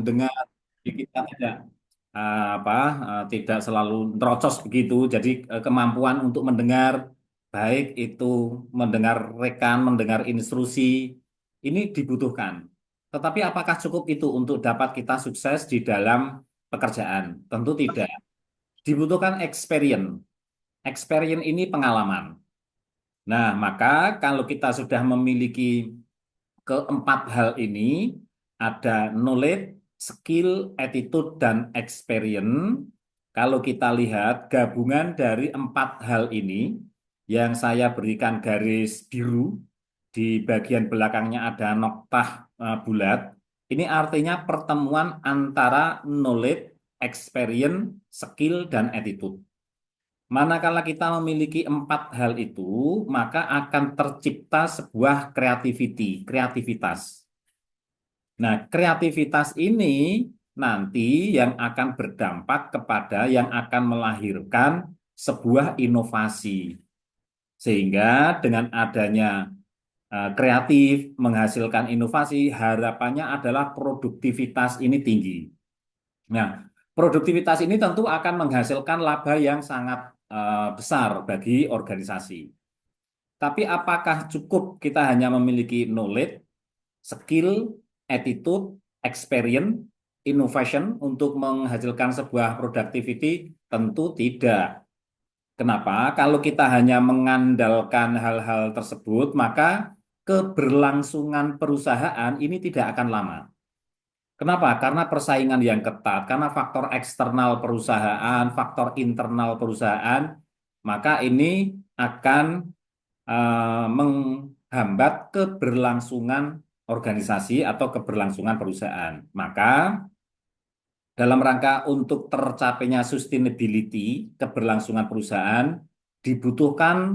mendengar, jadi kita tidak apa tidak selalu terocos begitu. Jadi kemampuan untuk mendengar baik itu mendengar rekan, mendengar instruksi ini dibutuhkan. Tetapi apakah cukup itu untuk dapat kita sukses di dalam pekerjaan? Tentu tidak. Dibutuhkan experience. Experience ini pengalaman. Nah, maka kalau kita sudah memiliki keempat hal ini, ada knowledge, skill, attitude, dan experience. Kalau kita lihat gabungan dari empat hal ini, yang saya berikan garis biru, di bagian belakangnya ada noktah bulat, ini artinya pertemuan antara knowledge, experience, skill, dan attitude. Manakala kita memiliki empat hal itu, maka akan tercipta sebuah kreativitas. Nah, kreativitas ini nanti yang akan berdampak kepada yang akan melahirkan sebuah inovasi. Sehingga dengan adanya kreatif menghasilkan inovasi, harapannya adalah produktivitas ini tinggi. Nah, produktivitas ini tentu akan menghasilkan laba yang sangat besar bagi organisasi. Tapi apakah cukup kita hanya memiliki knowledge, skill, attitude, experience, innovation untuk menghasilkan sebuah productivity? Tentu tidak. Kenapa? Kalau kita hanya mengandalkan hal-hal tersebut, maka keberlangsungan perusahaan ini tidak akan lama. Kenapa? Karena persaingan yang ketat, karena faktor eksternal perusahaan, faktor internal perusahaan, maka ini akan menghambat keberlangsungan organisasi atau keberlangsungan perusahaan. Maka dalam rangka untuk tercapainya sustainability, keberlangsungan perusahaan, dibutuhkan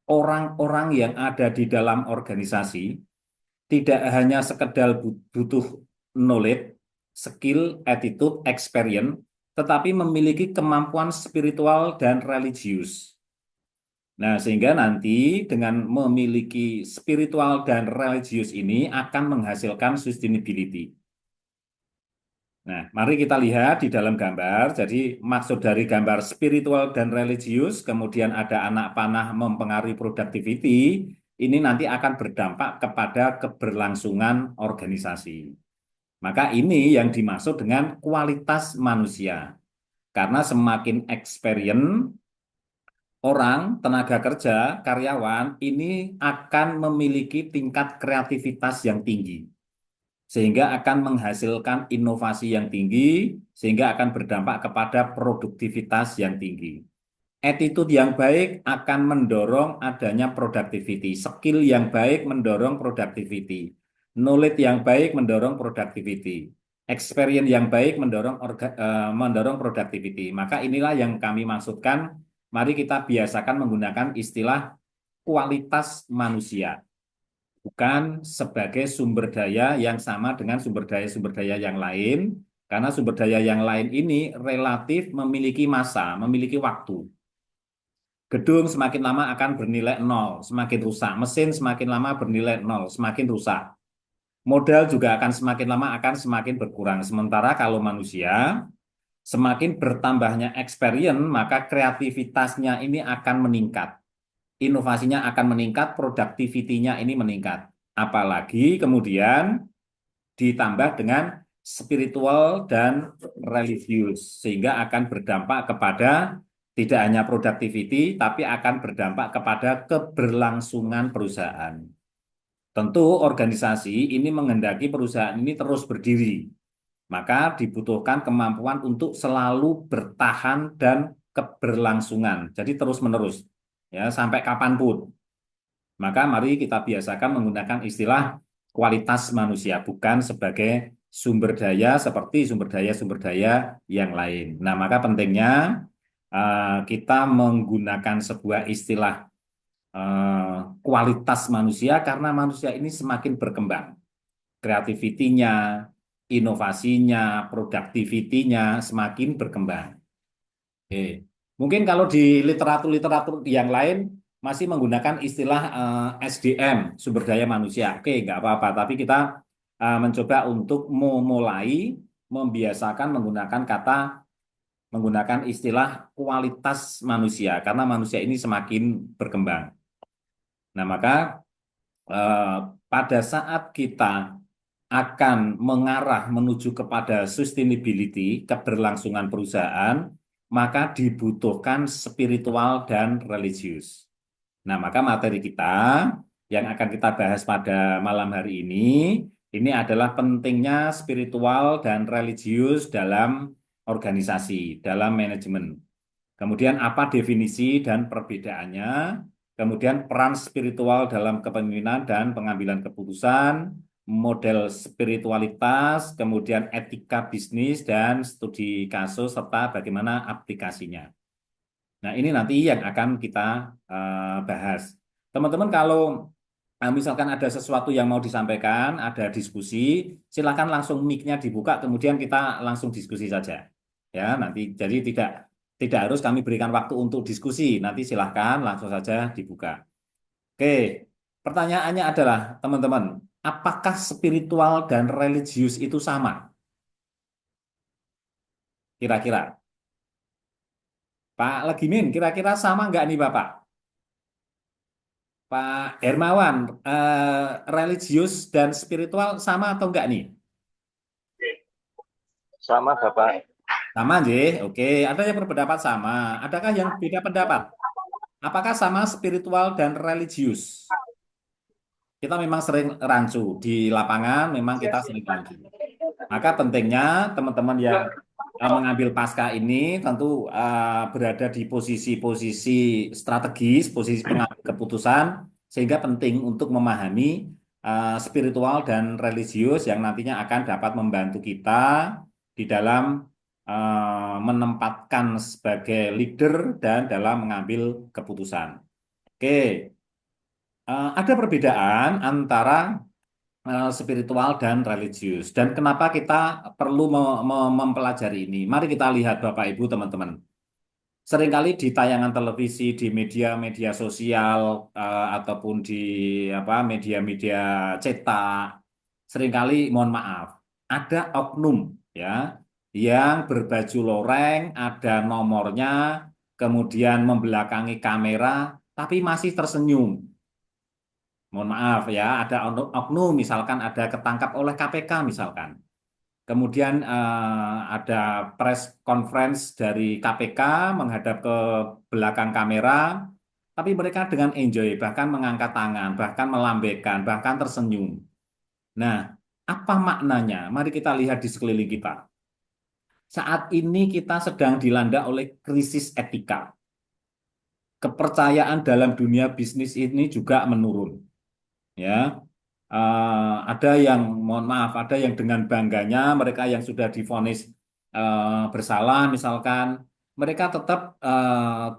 orang-orang yang ada di dalam organisasi, tidak hanya sekedar butuh knowledge, skill, attitude, experience, tetapi memiliki kemampuan spiritual dan religius. Nah, sehingga nanti dengan memiliki spiritual dan religius ini akan menghasilkan sustainability. Nah, mari kita lihat di dalam gambar. Jadi, maksud dari gambar spiritual dan religius, kemudian ada anak panah mempengaruhi productivity, ini nanti akan berdampak kepada keberlangsungan organisasi. Maka ini yang dimaksud dengan kualitas manusia. Karena semakin experience, orang, tenaga kerja, karyawan ini akan memiliki tingkat kreativitas yang tinggi, sehingga akan menghasilkan inovasi yang tinggi, sehingga akan berdampak kepada produktivitas yang tinggi. Attitude yang baik akan mendorong adanya productivity, skill yang baik mendorong productivity, knowledge yang baik mendorong productivity, experience yang baik mendorong productivity. Maka inilah yang kami maksudkan. Mari kita biasakan menggunakan istilah kualitas manusia, bukan sebagai sumber daya yang sama dengan sumber daya yang lain, karena sumber daya yang lain ini relatif memiliki masa, memiliki waktu. Gedung semakin lama akan bernilai nol, semakin rusak. Mesin semakin lama bernilai nol, semakin rusak. Modal juga akan semakin lama akan semakin berkurang. Sementara kalau manusia, semakin bertambahnya experience, maka kreativitasnya ini akan meningkat. Inovasinya akan meningkat, productivity-nya ini meningkat. Apalagi kemudian ditambah dengan spiritual dan religius, sehingga akan berdampak kepada tidak hanya productivity, tapi akan berdampak kepada keberlangsungan perusahaan. Tentu organisasi ini menghendaki perusahaan ini terus berdiri, maka dibutuhkan kemampuan untuk selalu bertahan dan keberlangsungan. Jadi terus-menerus, ya sampai kapanpun. Maka mari kita biasakan menggunakan istilah kualitas manusia, bukan sebagai sumber daya seperti sumber daya yang lain. Nah, maka pentingnya kita menggunakan sebuah istilah kualitas manusia karena manusia ini semakin berkembang. Kreativitinya, inovasinya, productivity-nya semakin berkembang. Oke. Mungkin kalau di literatur-literatur yang lain masih menggunakan istilah SDM, sumber daya manusia. Oke, nggak apa-apa. Tapi kita mencoba untuk memulai membiasakan menggunakan istilah kualitas manusia karena manusia ini semakin berkembang. Nah, maka eh, pada saat kita akan mengarah menuju kepada sustainability, keberlangsungan perusahaan, maka dibutuhkan spiritual dan religius. Nah, maka materi kita yang akan kita bahas pada malam hari ini adalah pentingnya spiritual dan religius dalam organisasi, dalam manajemen. Kemudian apa definisi dan perbedaannya, kemudian peran spiritual dalam kepemimpinan dan pengambilan keputusan, model spiritualitas, kemudian etika bisnis dan studi kasus serta bagaimana aplikasinya. Nah, ini nanti yang akan kita bahas. Teman-teman kalau misalkan ada sesuatu yang mau disampaikan, ada diskusi, silakan langsung mic-nya dibuka, kemudian kita langsung diskusi saja. Ya, nanti jadi tidak harus kami berikan waktu untuk diskusi. Nanti silahkan langsung saja dibuka. Oke, pertanyaannya adalah, teman-teman, apakah spiritual dan religius itu sama? Kira-kira. Pak Legimin, kira-kira sama nggak nih Bapak? Pak Hermawan, religius dan spiritual sama atau enggak nih? Sama Bapak. Sama, Jih. Oke, ada yang berpendapat sama. Adakah yang beda pendapat? Apakah sama spiritual dan religius? Kita memang sering rancu di lapangan, memang kita sering rancu. Maka pentingnya teman-teman yang mengambil pasca ini tentu berada di posisi-posisi strategis, posisi pengambil keputusan, sehingga penting untuk memahami spiritual dan religius yang nantinya akan dapat membantu kita di dalam menempatkan sebagai leader dan dalam mengambil keputusan. Oke, ada perbedaan antara spiritual dan religius. Dan kenapa kita perlu mempelajari ini? Mari kita lihat Bapak Ibu teman-teman. Seringkali di tayangan televisi, di media-media sosial ataupun di media-media cetak, seringkali mohon maaf, ada oknum ya yang berbaju loreng, ada nomornya, kemudian membelakangi kamera, tapi masih tersenyum. Mohon maaf ya, ada oknum misalkan ada ketangkap oleh KPK misalkan. Kemudian ada press conference dari KPK menghadap ke belakang kamera, tapi mereka dengan enjoy, bahkan mengangkat tangan, bahkan melambaikan, bahkan tersenyum. Nah, apa maknanya? Mari kita lihat di sekeliling kita. Saat ini kita sedang dilanda oleh krisis etika. Kepercayaan dalam dunia bisnis ini juga menurun. Ya, ada yang mohon maaf, ada yang dengan bangganya mereka yang sudah divonis bersalah misalkan mereka tetap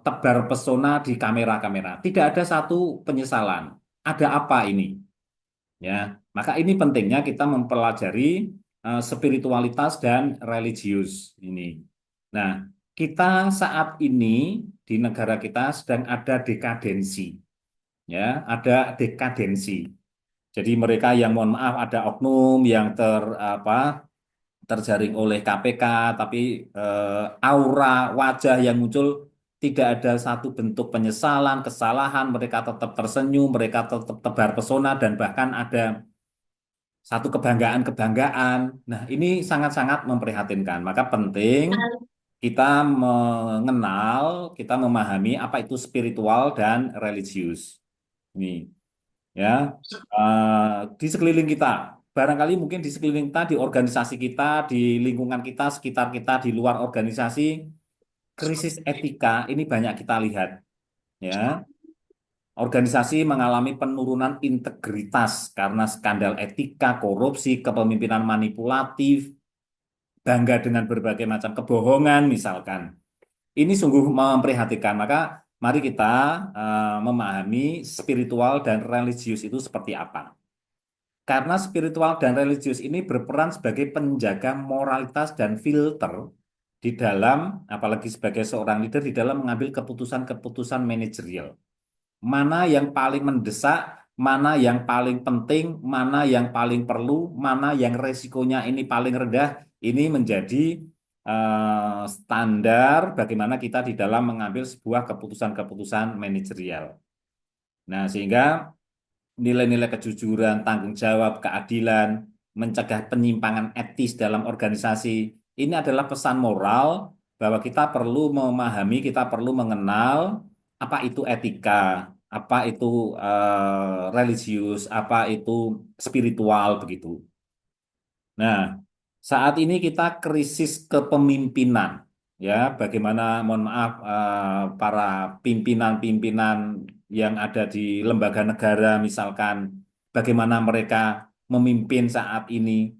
tebar pesona di kamera-kamera. Tidak ada satu penyesalan. Ada apa ini? Ya, maka ini pentingnya kita mempelajari spiritualitas dan religius ini. Nah, kita saat ini di negara kita sedang ada dekadensi, ya, ada dekadensi. Jadi mereka yang mohon maaf ada oknum yang terjaring oleh KPK, tapi aura wajah yang muncul tidak ada satu bentuk penyesalan, kesalahan, mereka tetap tersenyum, mereka tetap tebar pesona dan bahkan ada satu kebanggaan-kebanggaan. Nah, ini sangat-sangat memprihatinkan. Maka penting kita mengenal, kita memahami apa itu spiritual dan religius. Ini ya. Di sekeliling kita, barangkali mungkin di sekeliling kita, di organisasi kita, di lingkungan kita, sekitar kita, di luar organisasi, krisis etika ini banyak kita lihat, ya. Organisasi mengalami penurunan integritas karena skandal etika, korupsi, kepemimpinan manipulatif, bangga dengan berbagai macam kebohongan misalkan. Ini sungguh memprihatinkan. Maka mari kita memahami spiritual dan religius itu seperti apa. Karena spiritual dan religius ini berperan sebagai penjaga moralitas dan filter di dalam, apalagi sebagai seorang leader, di dalam mengambil keputusan-keputusan manajerial. Mana yang paling mendesak, mana yang paling penting, mana yang paling perlu, mana yang resikonya ini paling rendah, ini menjadi standar bagaimana kita di dalam mengambil sebuah keputusan-keputusan manajerial. Nah, sehingga nilai-nilai kejujuran, tanggung jawab, keadilan, mencegah penyimpangan etis dalam organisasi, ini adalah pesan moral bahwa kita perlu memahami, kita perlu mengenal apa itu etika, apa itu religius, apa itu spiritual begitu. Nah, saat ini kita krisis kepemimpinan, ya. Bagaimana, mohon maaf, para pimpinan-pimpinan yang ada di lembaga negara, misalkan, bagaimana mereka memimpin saat ini.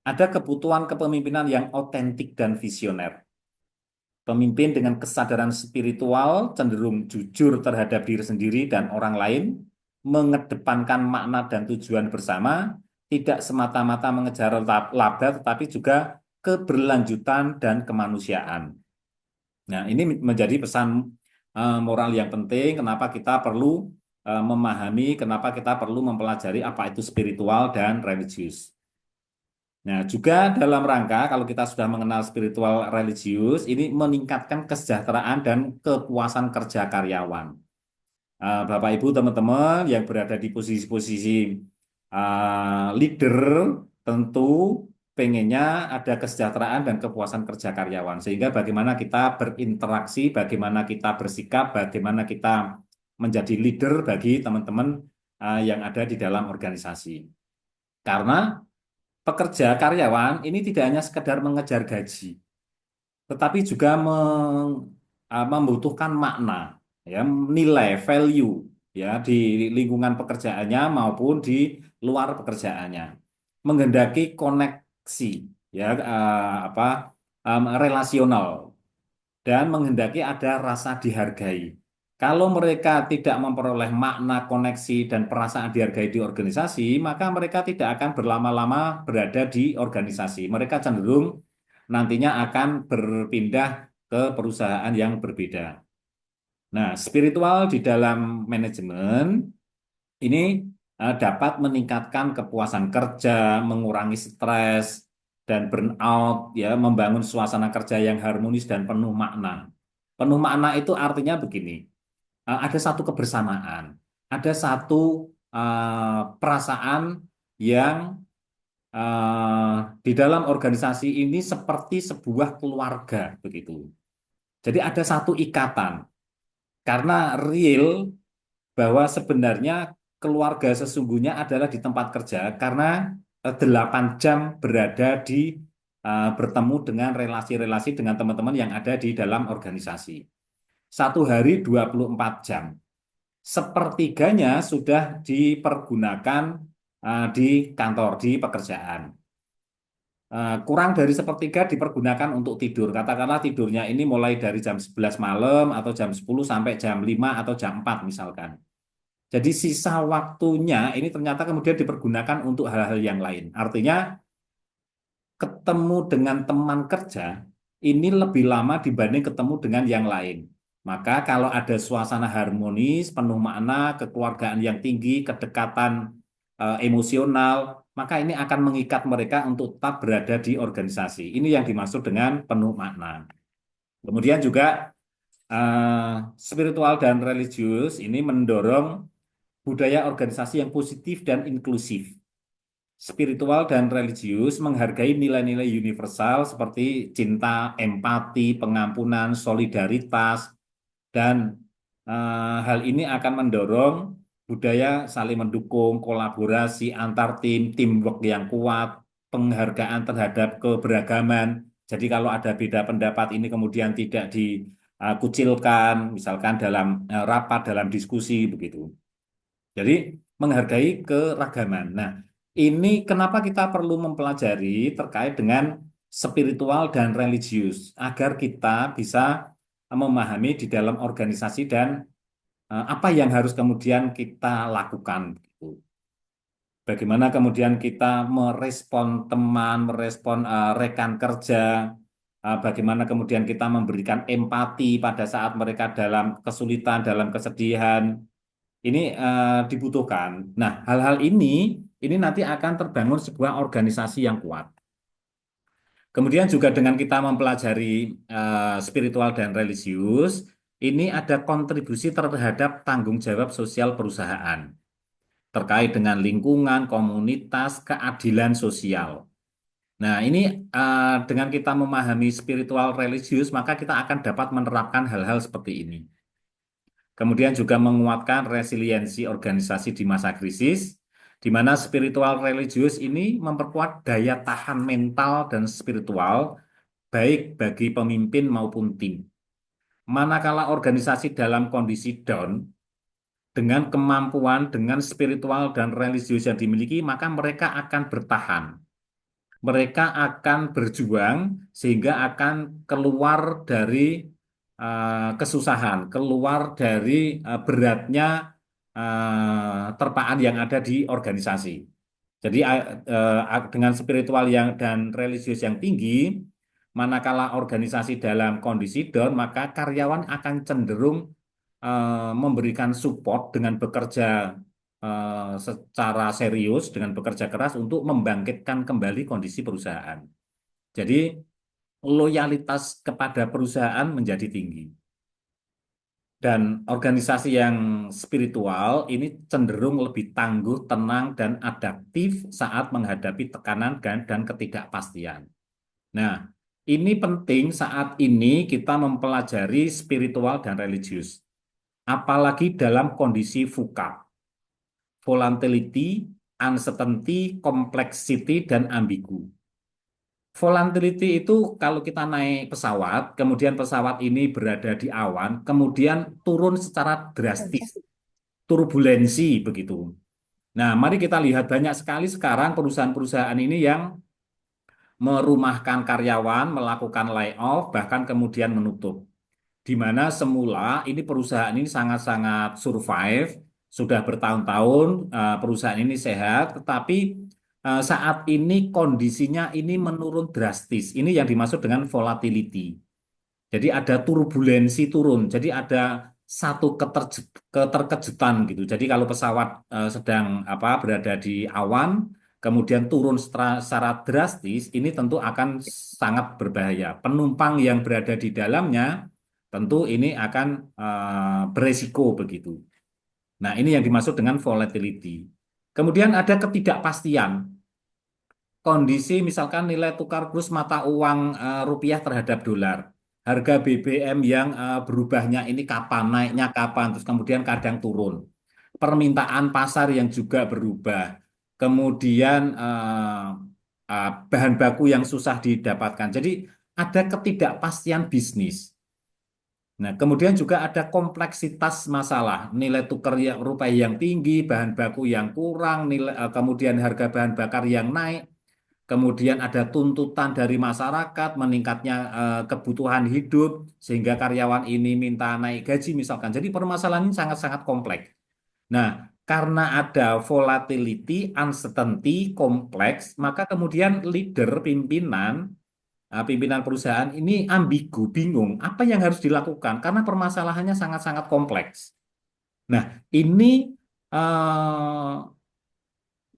Ada kebutuhan kepemimpinan yang otentik dan visioner. Pemimpin dengan kesadaran spiritual cenderung jujur terhadap diri sendiri dan orang lain, mengedepankan makna dan tujuan bersama, tidak semata-mata mengejar laba, tetapi juga keberlanjutan dan kemanusiaan. Nah, ini menjadi pesan moral yang penting, kenapa kita perlu memahami, kenapa kita perlu mempelajari apa itu spiritual dan religius. Nah, juga dalam rangka kalau kita sudah mengenal spiritual religius, ini meningkatkan kesejahteraan dan kepuasan kerja karyawan. Bapak Ibu teman-teman yang berada di posisi-posisi leader tentu pengennya ada kesejahteraan dan kepuasan kerja karyawan. Sehingga bagaimana kita berinteraksi, bagaimana kita bersikap, bagaimana kita menjadi leader bagi teman-teman yang ada di dalam organisasi. Karena pekerja karyawan ini tidak hanya sekedar mengejar gaji, tetapi juga membutuhkan makna, ya, nilai, value, ya, di lingkungan pekerjaannya maupun di luar pekerjaannya, menghendaki koneksi, ya, relasional, dan menghendaki ada rasa dihargai. Kalau mereka tidak memperoleh makna, koneksi, dan perasaan dihargai di organisasi, maka mereka tidak akan berlama-lama berada di organisasi. Mereka cenderung nantinya akan berpindah ke perusahaan yang berbeda. Nah, spiritual di dalam manajemen ini dapat meningkatkan kepuasan kerja, mengurangi stres dan burnout, ya, membangun suasana kerja yang harmonis dan penuh makna. Penuh makna itu artinya begini, ada satu kebersamaan, ada satu perasaan yang di dalam organisasi ini seperti sebuah keluarga begitu. Jadi ada satu ikatan karena real bahwa sebenarnya keluarga sesungguhnya adalah di tempat kerja karena 8 jam berada di bertemu dengan relasi-relasi dengan teman-teman yang ada di dalam organisasi. Satu hari 24 jam. Sepertiganya sudah dipergunakan di kantor, di pekerjaan. Kurang dari sepertiga dipergunakan untuk tidur. Katakanlah tidurnya ini mulai dari jam 11 malam atau jam 10 sampai jam 5 atau jam 4 misalkan. Jadi sisa waktunya ini ternyata kemudian dipergunakan untuk hal-hal yang lain. Artinya ketemu dengan teman kerja ini lebih lama dibanding ketemu dengan yang lain. Maka kalau ada suasana harmonis, penuh makna, kekeluargaan yang tinggi, kedekatan emosional, maka ini akan mengikat mereka untuk tetap berada di organisasi. Ini yang dimaksud dengan penuh makna. Kemudian juga spiritual dan religius ini mendorong budaya organisasi yang positif dan inklusif. Spiritual dan religius menghargai nilai-nilai universal seperti cinta, empati, pengampunan, solidaritas, dan hal ini akan mendorong budaya saling mendukung, kolaborasi antar tim, teamwork yang kuat, penghargaan terhadap keberagaman. Jadi kalau ada beda pendapat ini kemudian tidak dikucilkan, misalkan dalam rapat, dalam diskusi begitu. Jadi menghargai keragaman. Nah, ini kenapa kita perlu mempelajari terkait dengan spiritual dan religius agar kita bisa memahami di dalam organisasi dan apa yang harus kemudian kita lakukan. Gitu. Bagaimana kemudian kita merespon teman, merespon rekan kerja, bagaimana kemudian kita memberikan empati pada saat mereka dalam kesulitan, dalam kesedihan. Ini dibutuhkan. Nah, hal-hal ini nanti akan terbangun sebuah organisasi yang kuat. Kemudian juga dengan kita mempelajari spiritual dan religius, ini ada kontribusi terhadap tanggung jawab sosial perusahaan terkait dengan lingkungan, komunitas, keadilan sosial. Nah, ini dengan kita memahami spiritual religius, maka kita akan dapat menerapkan hal-hal seperti ini. Kemudian juga menguatkan resiliensi organisasi di masa krisis, di mana spiritual religius ini memperkuat daya tahan mental dan spiritual, baik bagi pemimpin maupun tim. Manakala organisasi dalam kondisi down, dengan kemampuan, dengan spiritual dan religius yang dimiliki, maka mereka akan bertahan. Mereka akan berjuang sehingga akan keluar dari kesusahan, keluar dari beratnya terpaan yang ada di organisasi. Jadi dengan spiritual yang dan religius yang tinggi, manakala organisasi dalam kondisi down, maka karyawan akan cenderung memberikan support dengan bekerja secara serius, dengan bekerja keras untuk membangkitkan kembali kondisi perusahaan. Jadi loyalitas kepada perusahaan menjadi tinggi. Dan organisasi yang spiritual ini cenderung lebih tangguh, tenang, dan adaptif saat menghadapi tekanan dan ketidakpastian. Nah, ini penting saat ini kita mempelajari spiritual dan religius. Apalagi dalam kondisi VUCA, volatility, uncertainty, complexity, dan ambigu. Volatility itu kalau kita naik pesawat, kemudian pesawat ini berada di awan, kemudian turun secara drastis, turbulensi begitu. Nah, mari kita lihat banyak sekali sekarang perusahaan-perusahaan ini yang merumahkan karyawan, melakukan layoff, bahkan kemudian menutup. Di mana semula ini perusahaan ini sangat-sangat survive, sudah bertahun-tahun perusahaan ini sehat, tetapi saat ini kondisinya ini menurun drastis. Ini yang dimaksud dengan volatility. Jadi ada turbulensi turun. Jadi ada satu keterkejutan gitu. Jadi kalau pesawat sedang berada di awan, kemudian turun secara drastis, ini tentu akan sangat berbahaya. Penumpang yang berada di dalamnya tentu ini akan beresiko begitu. Nah, ini yang dimaksud dengan volatility. Kemudian ada ketidakpastian. Kondisi misalkan nilai tukar kurs mata uang rupiah terhadap dolar. Harga BBM yang berubahnya ini kapan, naiknya kapan, terus kemudian kadang turun. Permintaan pasar yang juga berubah. Kemudian bahan baku yang susah didapatkan. Jadi ada ketidakpastian bisnis. Nah, kemudian juga ada kompleksitas masalah, nilai tukar yang rupiah yang tinggi, bahan baku yang kurang, kemudian harga bahan bakar yang naik, kemudian ada tuntutan dari masyarakat, meningkatnya kebutuhan hidup, sehingga karyawan ini minta naik gaji misalkan. Jadi permasalahan ini sangat-sangat kompleks. Nah, karena ada volatility, uncertainty, kompleks, maka kemudian leader, pimpinan perusahaan ini ambigu, bingung, apa yang harus dilakukan karena permasalahannya sangat-sangat kompleks. Nah, ini eh,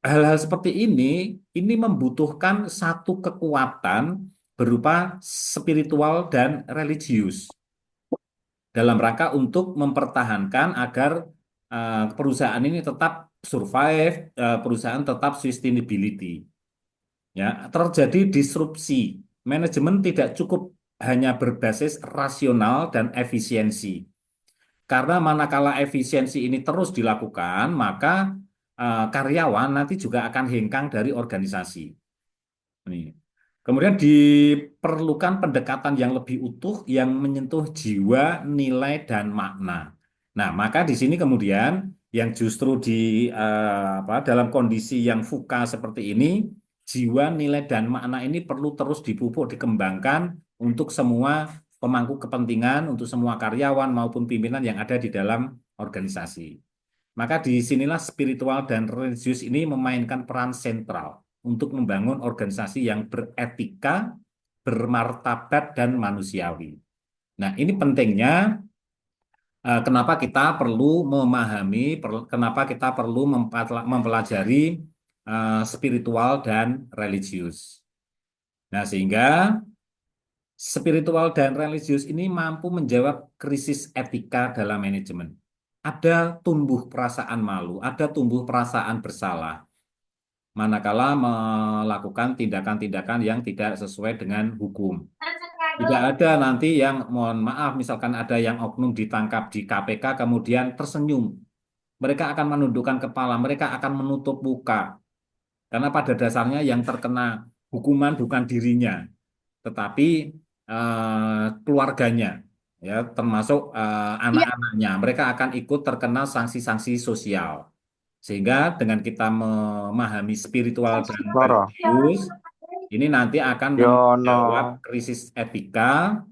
hal-hal seperti ini membutuhkan satu kekuatan berupa spiritual dan religius dalam rangka untuk mempertahankan agar perusahaan ini tetap survive, perusahaan tetap sustainability. Ya, terjadi disrupsi. Manajemen tidak cukup hanya berbasis rasional dan efisiensi. Karena manakala efisiensi ini terus dilakukan, maka karyawan nanti juga akan hengkang dari organisasi. Nih. Kemudian diperlukan pendekatan yang lebih utuh yang menyentuh jiwa, nilai, dan makna. Nah, maka di sini kemudian yang justru dalam kondisi yang VUCA seperti ini, jiwa, nilai, dan makna ini perlu terus dipupuk, dikembangkan untuk semua pemangku kepentingan, untuk semua karyawan maupun pimpinan yang ada di dalam organisasi. Maka disinilah spiritual dan religius ini memainkan peran sentral untuk membangun organisasi yang beretika, bermartabat, dan manusiawi. Nah, ini pentingnya kenapa kita perlu memahami, kenapa kita perlu mempelajari spiritual dan religius. Nah, sehingga spiritual dan religius ini mampu menjawab krisis etika dalam manajemen. Ada tumbuh perasaan malu, ada tumbuh perasaan bersalah, manakala melakukan tindakan-tindakan yang tidak sesuai dengan hukum. Tidak ada nanti yang, mohon maaf, misalkan ada yang oknum ditangkap di KPK kemudian tersenyum. Mereka akan menundukkan kepala, mereka akan menutup muka. Karena pada dasarnya yang terkena hukuman bukan dirinya, tetapi keluarganya, ya, termasuk Iya, anak-anaknya. Mereka akan ikut terkena sanksi-sanksi sosial. Sehingga dengan kita memahami spiritual dan Loro. religius, ini nanti akan Yo menjawab no. krisis etika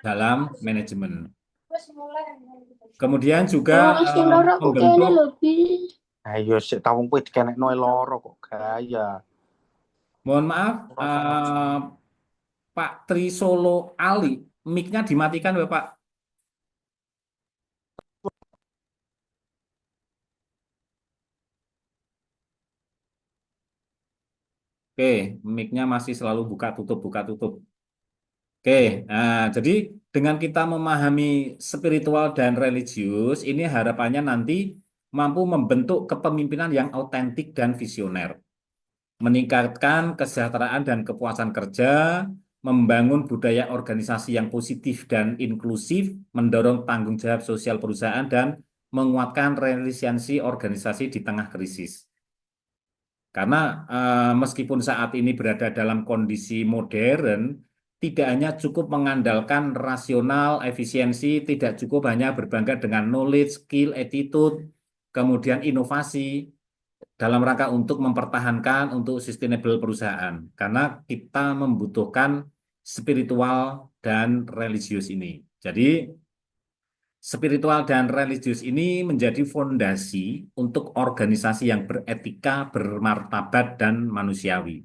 dalam manajemen. Kemudian juga Oh, sing loro aku kene membentuk, lho, Bi. Ayo sik tawung kowe dikenekno loro kok gaya. mohon maaf, Ora sama. eh, Pak Trisolo Ali, mic-nya dimatikan, Bapak. Oke, mic-nya masih selalu buka tutup, buka tutup. Oke, nah, jadi dengan kita memahami spiritual dan religius, ini harapannya nanti mampu membentuk kepemimpinan yang autentik dan visioner, meningkatkan kesejahteraan dan kepuasan kerja, membangun budaya organisasi yang positif dan inklusif, mendorong tanggung jawab sosial perusahaan, dan menguatkan resiliensi organisasi di tengah krisis. Karena meskipun saat ini berada dalam kondisi modern, tidak hanya cukup mengandalkan rasional, efisiensi, tidak cukup hanya berbangga dengan knowledge, skill, attitude, kemudian inovasi dalam rangka untuk mempertahankan untuk sustainable perusahaan. Karena kita membutuhkan spiritual dan religius ini. Jadi spiritual dan religius ini menjadi fondasi untuk organisasi yang beretika, bermartabat, dan manusiawi.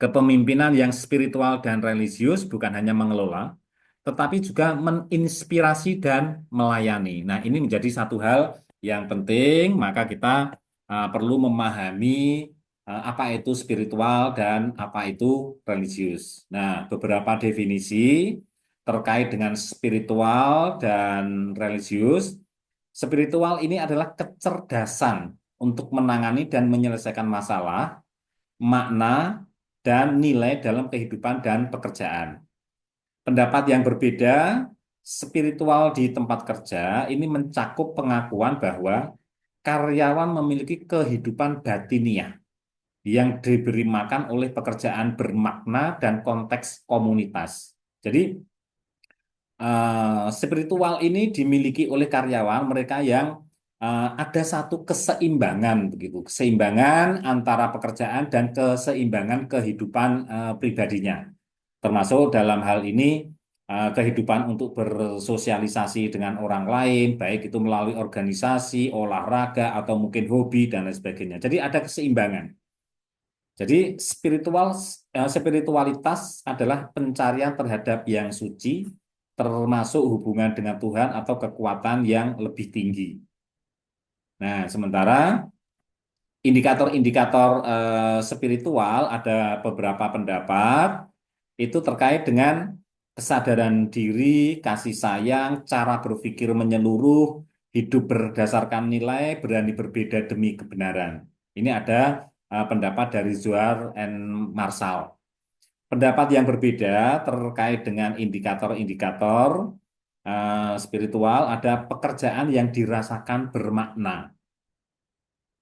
Kepemimpinan yang spiritual dan religius bukan hanya mengelola, tetapi juga menginspirasi dan melayani. Nah, ini menjadi satu hal yang penting, maka kita perlu memahami apa itu spiritual dan apa itu religius. Nah, beberapa definisi terkait dengan spiritual dan religius. Spiritual ini adalah kecerdasan untuk menangani dan menyelesaikan masalah, makna, dan nilai dalam kehidupan dan pekerjaan. Pendapat yang berbeda, spiritual di tempat kerja ini mencakup pengakuan bahwa karyawan memiliki kehidupan batiniah yang diberi makan oleh pekerjaan bermakna dan konteks komunitas. Jadi, spiritual ini dimiliki oleh karyawan mereka yang ada satu keseimbangan begitu, keseimbangan antara pekerjaan dan keseimbangan kehidupan pribadinya. Termasuk dalam hal ini kehidupan untuk bersosialisasi dengan orang lain, baik itu melalui organisasi, olahraga atau mungkin hobi dan lain sebagainya. Jadi ada keseimbangan. Jadi spiritualitas adalah pencarian terhadap yang suci, termasuk hubungan dengan Tuhan atau kekuatan yang lebih tinggi. Nah, sementara indikator-indikator spiritual ada beberapa pendapat itu terkait dengan kesadaran diri, kasih sayang, cara berpikir menyeluruh, hidup berdasarkan nilai, berani berbeda demi kebenaran. Ini ada pendapat dari Zohar and Marshall. Pendapat yang berbeda terkait dengan indikator-indikator spiritual, ada pekerjaan yang dirasakan bermakna.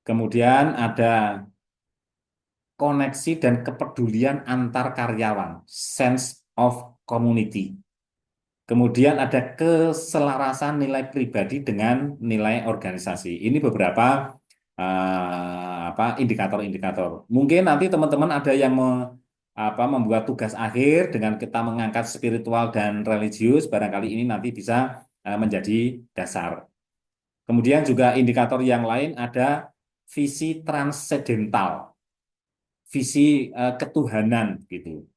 Kemudian ada koneksi dan kepedulian antar karyawan, sense of community. Kemudian ada keselarasan nilai pribadi dengan nilai organisasi. Ini beberapa apa indikator-indikator. Mungkin nanti teman-teman ada yang membuat tugas akhir dengan kita mengangkat spiritual dan religius. Barangkali ini nanti bisa menjadi dasar. Kemudian juga indikator yang lain ada visi transendental, visi ketuhanan gitu.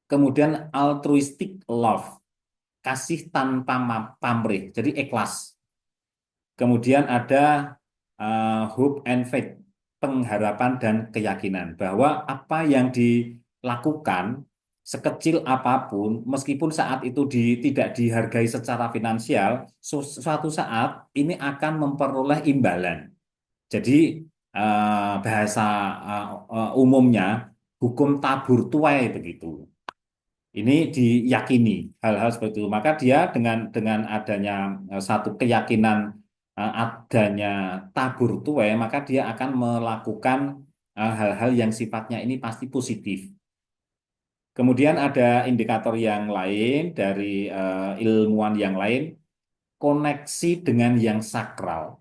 Kemudian altruistic love, kasih tanpa pamrih, jadi ikhlas. Kemudian ada hope and faith, pengharapan dan keyakinan bahwa apa yang lakukan sekecil apapun, meskipun saat itu tidak dihargai secara finansial, suatu saat ini akan memperoleh imbalan. Jadi bahasa umumnya hukum tabur tuai begitu. Ini diyakini hal-hal seperti itu. Maka dia dengan adanya satu keyakinan adanya tabur tuai, maka dia akan melakukan hal-hal yang sifatnya ini pasti positif. Kemudian ada indikator yang lain dari ilmuwan yang lain, koneksi dengan yang sakral.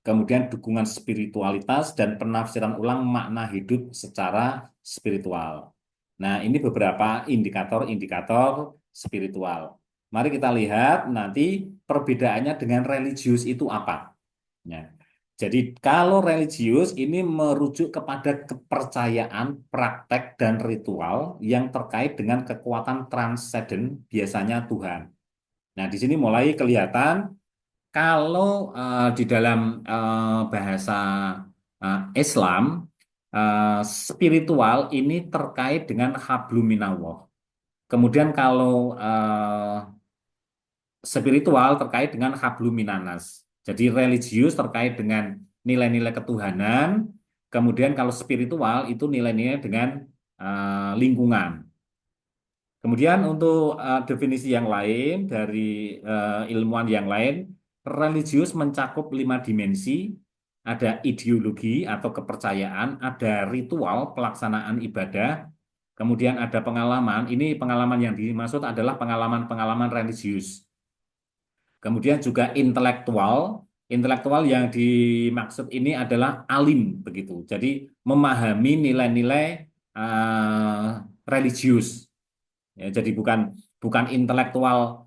Kemudian dukungan spiritualitas dan penafsiran ulang makna hidup secara spiritual. Nah, ini beberapa indikator-indikator spiritual. Mari kita lihat nanti perbedaannya dengan religius itu apa. Ya. Jadi kalau religius ini merujuk kepada kepercayaan, praktek, dan ritual yang terkait dengan kekuatan transenden, biasanya Tuhan. Nah, di sini mulai kelihatan kalau di dalam bahasa Islam, spiritual ini terkait dengan hablum minallah. Kemudian kalau spiritual terkait dengan hablum minanas. Jadi religius terkait dengan nilai-nilai ketuhanan. Kemudian kalau spiritual itu nilai-nilai dengan lingkungan. Kemudian untuk definisi yang lain dari ilmuwan yang lain, religius mencakup 5 dimensi, ada ideologi atau kepercayaan, ada ritual pelaksanaan ibadah, kemudian ada pengalaman. Ini pengalaman yang dimaksud adalah pengalaman-pengalaman religius. Kemudian juga intelektual. Intelektual yang dimaksud ini adalah alim begitu. Jadi memahami nilai-nilai religius. Ya, jadi bukan bukan intelektual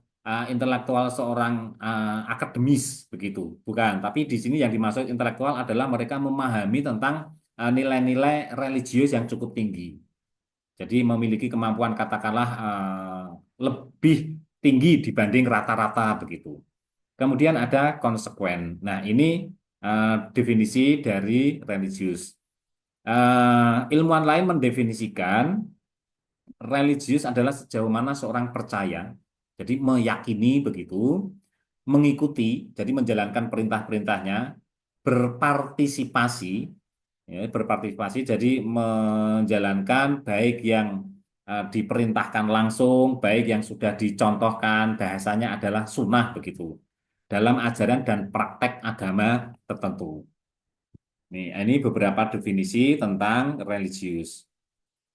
seorang akademis begitu, bukan. Tapi di sini yang dimaksud intelektual adalah mereka memahami tentang nilai-nilai religius yang cukup tinggi. Jadi memiliki kemampuan katakanlah lebih tinggi dibanding rata-rata begitu. Kemudian ada konsekuen. Nah, ini definisi dari religius. Ilmuwan lain mendefinisikan religius adalah sejauh mana seorang percaya, jadi meyakini begitu, mengikuti, jadi menjalankan perintah-perintahnya, berpartisipasi, ya, berpartisipasi, jadi menjalankan baik yang diperintahkan langsung, baik yang sudah dicontohkan, bahasanya adalah sunnah begitu, dalam ajaran dan praktek agama tertentu. Ini beberapa definisi tentang religius.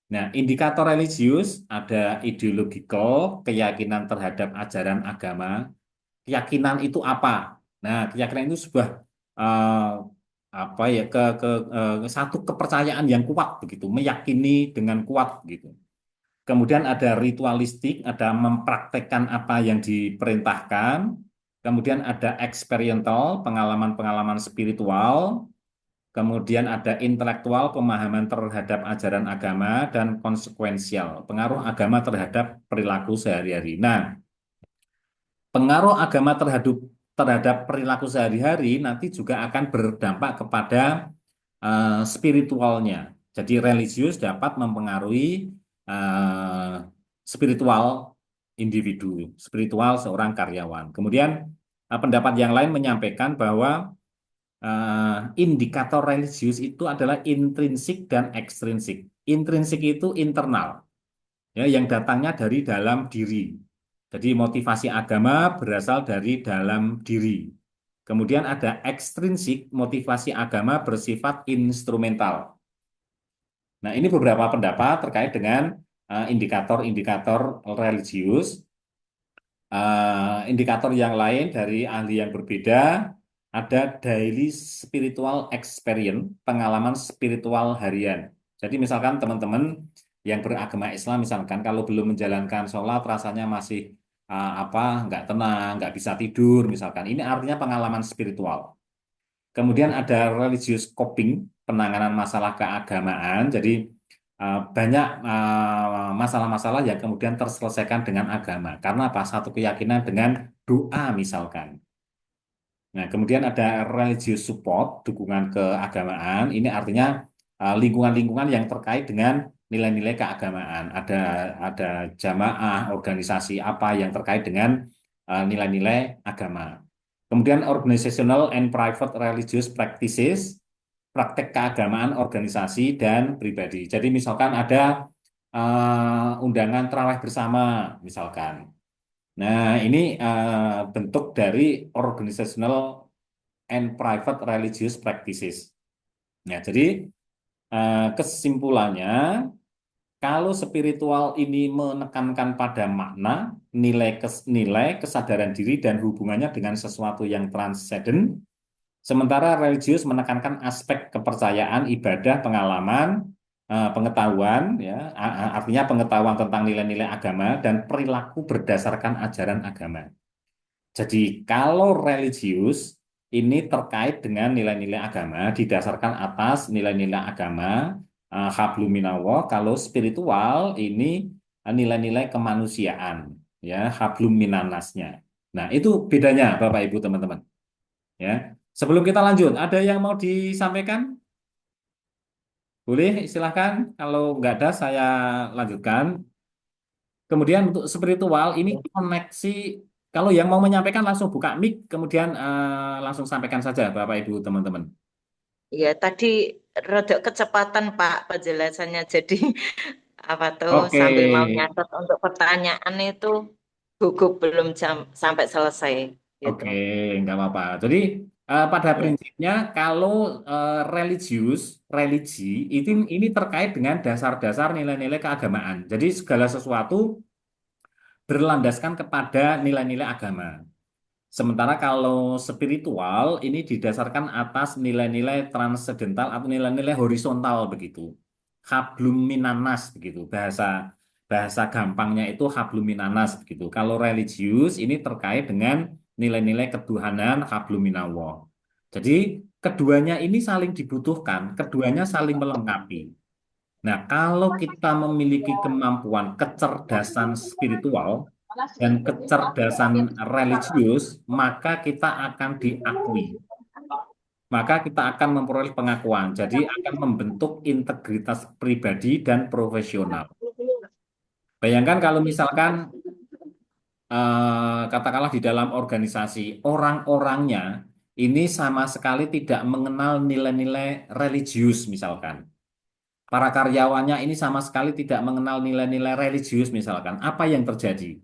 Nah, indikator religius ada ideological, keyakinan terhadap ajaran agama. Keyakinan itu apa? Nah, keyakinan itu sebuah eh, apa ya satu kepercayaan yang kuat begitu, meyakini dengan kuat gitu. Kemudian ada ritualistik, ada mempraktekkan apa yang diperintahkan. Kemudian ada experiential, pengalaman-pengalaman spiritual. Kemudian ada intelektual, pemahaman terhadap ajaran agama, dan konsekuensial, pengaruh agama terhadap perilaku sehari-hari. Nah, pengaruh agama terhadap perilaku sehari-hari nanti juga akan berdampak kepada spiritualnya. Jadi religius dapat mempengaruhi eh, spiritual individu, spiritual seorang karyawan. Kemudian pendapat yang lain menyampaikan bahwa indikator religius itu adalah intrinsik dan ekstrinsik. Intrinsik itu internal, ya, yang datangnya dari dalam diri. Jadi motivasi agama berasal dari dalam diri. Kemudian ada ekstrinsik, motivasi agama bersifat instrumental. Nah, ini beberapa pendapat terkait dengan indikator-indikator religius. Indikator yang lain dari ahli yang berbeda ada daily spiritual experience, pengalaman spiritual harian. Jadi misalkan teman-teman yang beragama Islam, misalkan kalau belum menjalankan sholat rasanya masih nggak tenang, nggak bisa tidur, misalkan. Ini artinya pengalaman spiritual. Kemudian ada religious coping, penanganan masalah keagamaan. Jadi banyak masalah-masalah yang kemudian terselesaikan dengan agama. Karena apa? Satu keyakinan dengan doa misalkan. Nah, kemudian ada religious support, dukungan keagamaan. Ini artinya lingkungan-lingkungan yang terkait dengan nilai-nilai keagamaan. Ada jamaah, organisasi apa yang terkait dengan nilai-nilai agama. Kemudian organizational and private religious practices, praktek keagamaan organisasi dan pribadi. Jadi misalkan ada undangan tarawih bersama, misalkan. Nah, ini bentuk dari organizational and private religious practices. Ya, jadi kesimpulannya, kalau spiritual ini menekankan pada makna, nilai kesadaran diri dan hubungannya dengan sesuatu yang transcendent, sementara religius menekankan aspek kepercayaan, ibadah, pengalaman, pengetahuan, ya, artinya pengetahuan tentang nilai-nilai agama dan perilaku berdasarkan ajaran agama. Jadi kalau religius ini terkait dengan nilai-nilai agama, didasarkan atas nilai-nilai agama, hablum minallah. Kalau spiritual ini nilai-nilai kemanusiaan, ya, hablum minannasnya. Nah, itu bedanya Bapak Ibu teman-teman. Ya. Sebelum kita lanjut, ada yang mau disampaikan? Boleh, silahkan. Kalau nggak ada, saya lanjutkan. Kemudian untuk spiritual ini koneksi, kalau yang mau menyampaikan langsung buka mic, kemudian langsung sampaikan saja Bapak Ibu teman-teman. Ya, tadi rada kecepatan Pak penjelasannya. Jadi apa tuh Oke, sambil mau nyatet untuk pertanyaan itu gugup belum sampai selesai gitu. oke, nggak apa-apa. Jadi pada Ya. prinsipnya kalau religius, religi ini terkait dengan dasar-dasar nilai-nilai keagamaan. Jadi segala sesuatu berlandaskan kepada nilai-nilai agama. Sementara kalau spiritual ini didasarkan atas nilai-nilai transendental atau nilai-nilai horizontal begitu. Hablum minanas begitu. Bahasa bahasa gampangnya itu hablum minanas begitu. Kalau religius ini terkait dengan nilai-nilai ketuhanan hablum minallah. Jadi keduanya ini saling dibutuhkan, keduanya saling melengkapi. Nah, kalau kita memiliki kemampuan kecerdasan spiritual dan kecerdasan religius, maka kita akan diakui. Maka kita akan memperoleh pengakuan. Jadi akan membentuk integritas pribadi dan profesional. Bayangkan kalau misalkan katakanlah di dalam organisasi orang-orangnya ini sama sekali tidak mengenal nilai-nilai religius misalkan. Para karyawannya ini sama sekali tidak mengenal nilai-nilai religius misalkan. Apa yang terjadi?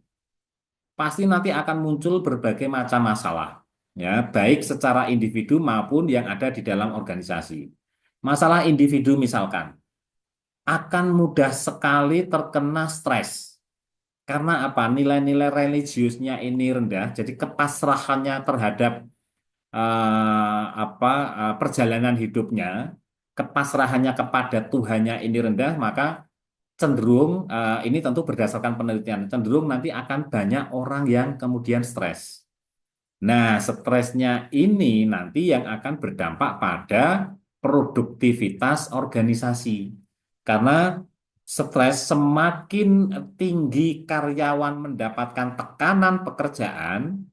Pasti nanti akan muncul berbagai macam masalah, ya, baik secara individu maupun yang ada di dalam organisasi. Masalah individu misalkan akan mudah sekali terkena stres. Karena apa? Nilai-nilai religiusnya ini rendah, jadi kepasrahannya terhadap perjalanan hidupnya, kepasrahannya kepada Tuhannya ini rendah, maka cenderung ini tentu berdasarkan penelitian, cenderung nanti akan banyak orang yang kemudian stres. Nah, stresnya ini nanti yang akan berdampak pada produktivitas organisasi. Karena stres semakin tinggi karyawan mendapatkan tekanan pekerjaan,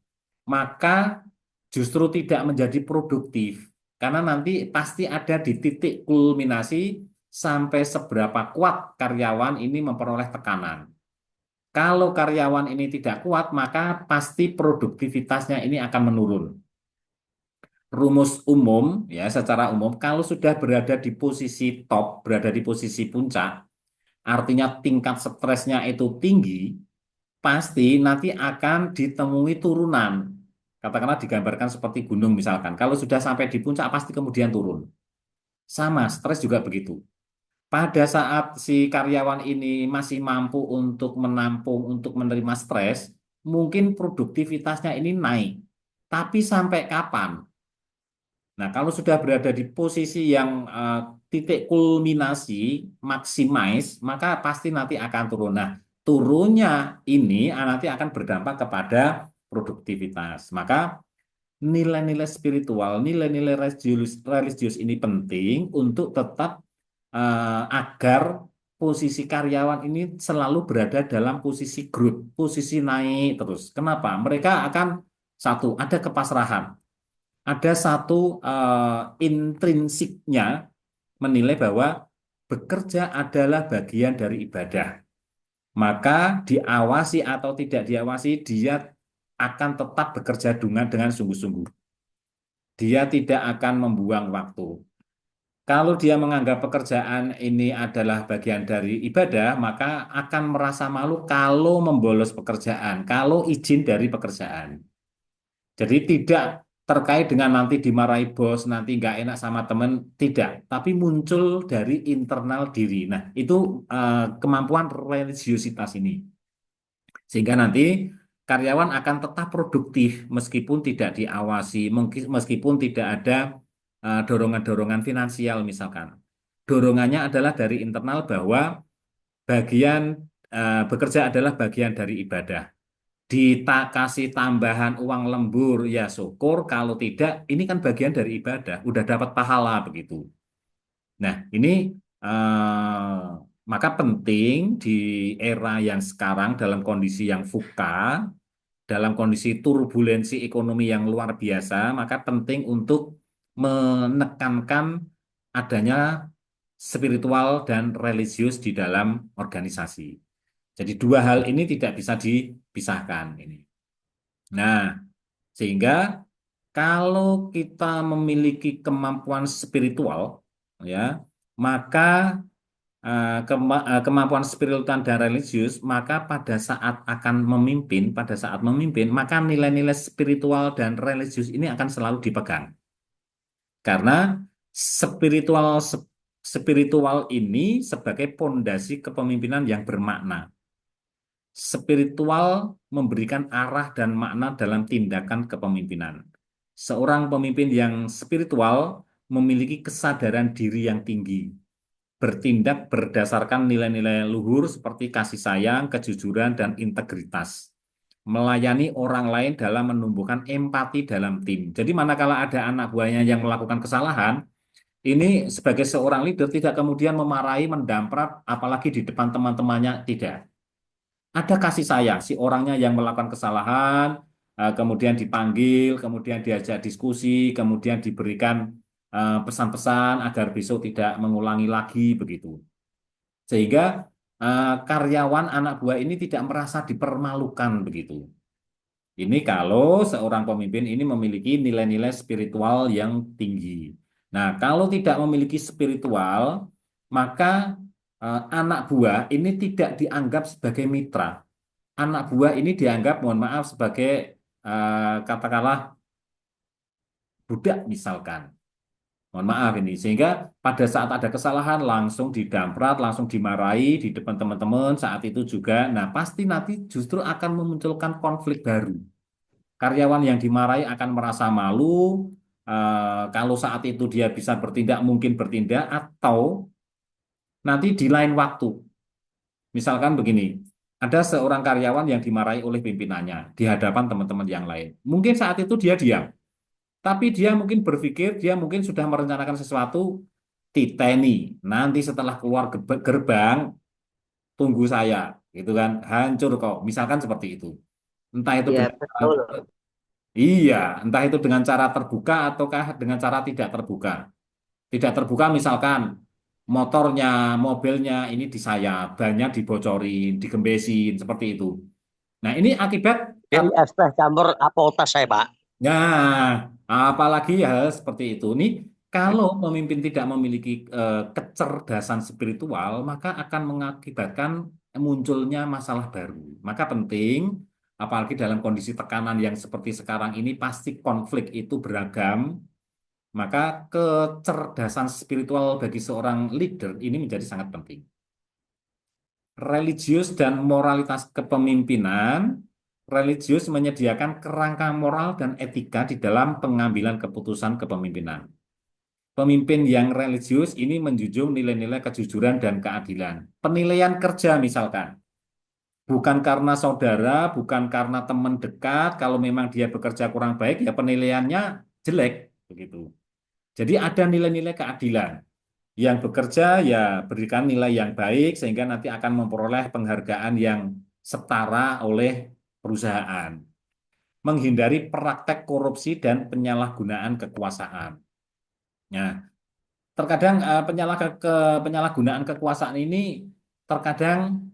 maka justru tidak menjadi produktif. Karena nanti pasti ada di titik kulminasi sampai seberapa kuat karyawan ini memperoleh tekanan. Kalau karyawan ini tidak kuat, maka pasti produktivitasnya ini akan menurun. Rumus umum, ya, secara umum, kalau sudah berada di posisi top, berada di posisi puncak, artinya tingkat stresnya itu tinggi, pasti nanti akan ditemui turunan. Katakanlah digambarkan seperti gunung misalkan. Kalau sudah sampai di puncak, pasti kemudian turun. Sama, stres juga begitu. Pada saat si karyawan ini masih mampu untuk menampung, untuk menerima stres, mungkin produktivitasnya ini naik. Tapi sampai kapan? Nah, kalau sudah berada di posisi yang titik kulminasi, maximize, maka pasti nanti akan turun. Nah, turunnya ini nanti akan berdampak kepada produktivitas. Maka nilai-nilai spiritual, nilai-nilai religius ini penting untuk tetap agar posisi karyawan ini selalu berada dalam posisi growth, posisi naik terus. Kenapa? Mereka akan satu, ada kepasrahan, ada satu intrinsiknya menilai bahwa bekerja adalah bagian dari ibadah. Maka diawasi atau tidak diawasi, dia akan tetap bekerja dengan sungguh-sungguh. Dia tidak akan membuang waktu. Kalau dia menganggap pekerjaan ini adalah bagian dari ibadah, maka akan merasa malu kalau membolos pekerjaan, kalau izin dari pekerjaan. Jadi tidak terkait dengan nanti dimarahi bos, nanti nggak enak sama teman, tidak. Tapi muncul dari internal diri. Nah, itu kemampuan religiositas ini. Sehingga nanti karyawan akan tetap produktif meskipun tidak diawasi, meskipun tidak ada dorongan-dorongan finansial misalkan. Dorongannya adalah dari internal bahwa bagian bekerja adalah bagian dari ibadah. Kasih tambahan uang lembur, ya syukur. Kalau tidak, ini kan bagian dari ibadah. Udah dapat pahala begitu. Nah, ini maka penting di era yang sekarang dalam kondisi yang VUCA, dalam kondisi turbulensi ekonomi yang luar biasa, maka penting untuk menekankan adanya spiritual dan religius di dalam organisasi. Jadi dua hal ini tidak bisa dipisahkan ini. Nah, sehingga kalau kita memiliki kemampuan spiritual, ya, maka kemampuan spiritual dan religius, maka pada saat memimpin, maka nilai-nilai spiritual dan religius ini akan selalu dipegang. Karena spiritual spiritual ini sebagai pondasi kepemimpinan yang bermakna. Spiritual memberikan arah dan makna dalam tindakan kepemimpinan. Seorang pemimpin yang spiritual memiliki kesadaran diri yang tinggi, bertindak berdasarkan nilai-nilai luhur seperti kasih sayang, kejujuran, dan integritas. Melayani orang lain dalam menumbuhkan empati dalam tim. Jadi manakala ada anak buahnya yang melakukan kesalahan, ini sebagai seorang leader tidak kemudian memarahi, mendamprat, apalagi di depan teman-temannya, tidak. Ada kasih sayang, si orangnya yang melakukan kesalahan, kemudian dipanggil, kemudian diajak diskusi, kemudian diberikan pesan-pesan agar besok tidak mengulangi lagi begitu. Sehingga karyawan anak buah ini tidak merasa dipermalukan begitu. Ini kalau seorang pemimpin ini memiliki nilai-nilai spiritual yang tinggi. Nah, kalau tidak memiliki spiritual, maka anak buah ini tidak dianggap sebagai mitra. Anak buah ini dianggap, mohon maaf, sebagai katakanlah budak misalkan. Mohon maaf ini. Sehingga pada saat ada kesalahan langsung didamprat, langsung dimarahi di depan teman-teman saat itu juga. Nah, pasti nanti justru akan memunculkan konflik baru. Karyawan yang dimarahi akan merasa malu, kalau saat itu dia bisa bertindak, mungkin bertindak, atau nanti di lain waktu. Misalkan begini, ada seorang karyawan yang dimarahi oleh pimpinannya di hadapan teman-teman yang lain. Mungkin saat itu dia diam, tapi dia mungkin berpikir, dia mungkin sudah merencanakan sesuatu, titeni, nanti setelah keluar gerbang, tunggu saya, gitu kan, hancur kok. Misalkan seperti itu. Entah itu Ya, dengan betul. iya, entah itu dengan cara terbuka ataukah dengan cara tidak terbuka. Tidak terbuka misalkan motornya, mobilnya ini disayat, bannya dibocorin, digembesin, seperti itu. Nah, ini akibat Ini es teh campur apotas saya, Pak. nah, apalagi hal seperti itu. Ini kalau pemimpin tidak memiliki kecerdasan spiritual, maka akan mengakibatkan munculnya masalah baru. Maka penting, apalagi dalam kondisi tekanan yang seperti sekarang ini, pasti konflik itu beragam. Maka kecerdasan spiritual bagi seorang leader ini menjadi sangat penting. Religius dan moralitas kepemimpinan. Religius menyediakan kerangka moral dan etika di dalam pengambilan keputusan kepemimpinan. Pemimpin yang religius ini menjunjung nilai-nilai kejujuran dan keadilan. Penilaian kerja misalkan, bukan karena saudara, bukan karena teman dekat, kalau memang dia bekerja kurang baik, ya penilaiannya jelek, begitu. Jadi ada nilai-nilai keadilan. Yang bekerja ya berikan nilai yang baik sehingga nanti akan memperoleh penghargaan yang setara oleh perusahaan. Menghindari praktek korupsi dan penyalahgunaan kekuasaan. Nah, terkadang penyalahgunaan kekuasaan ini terkadang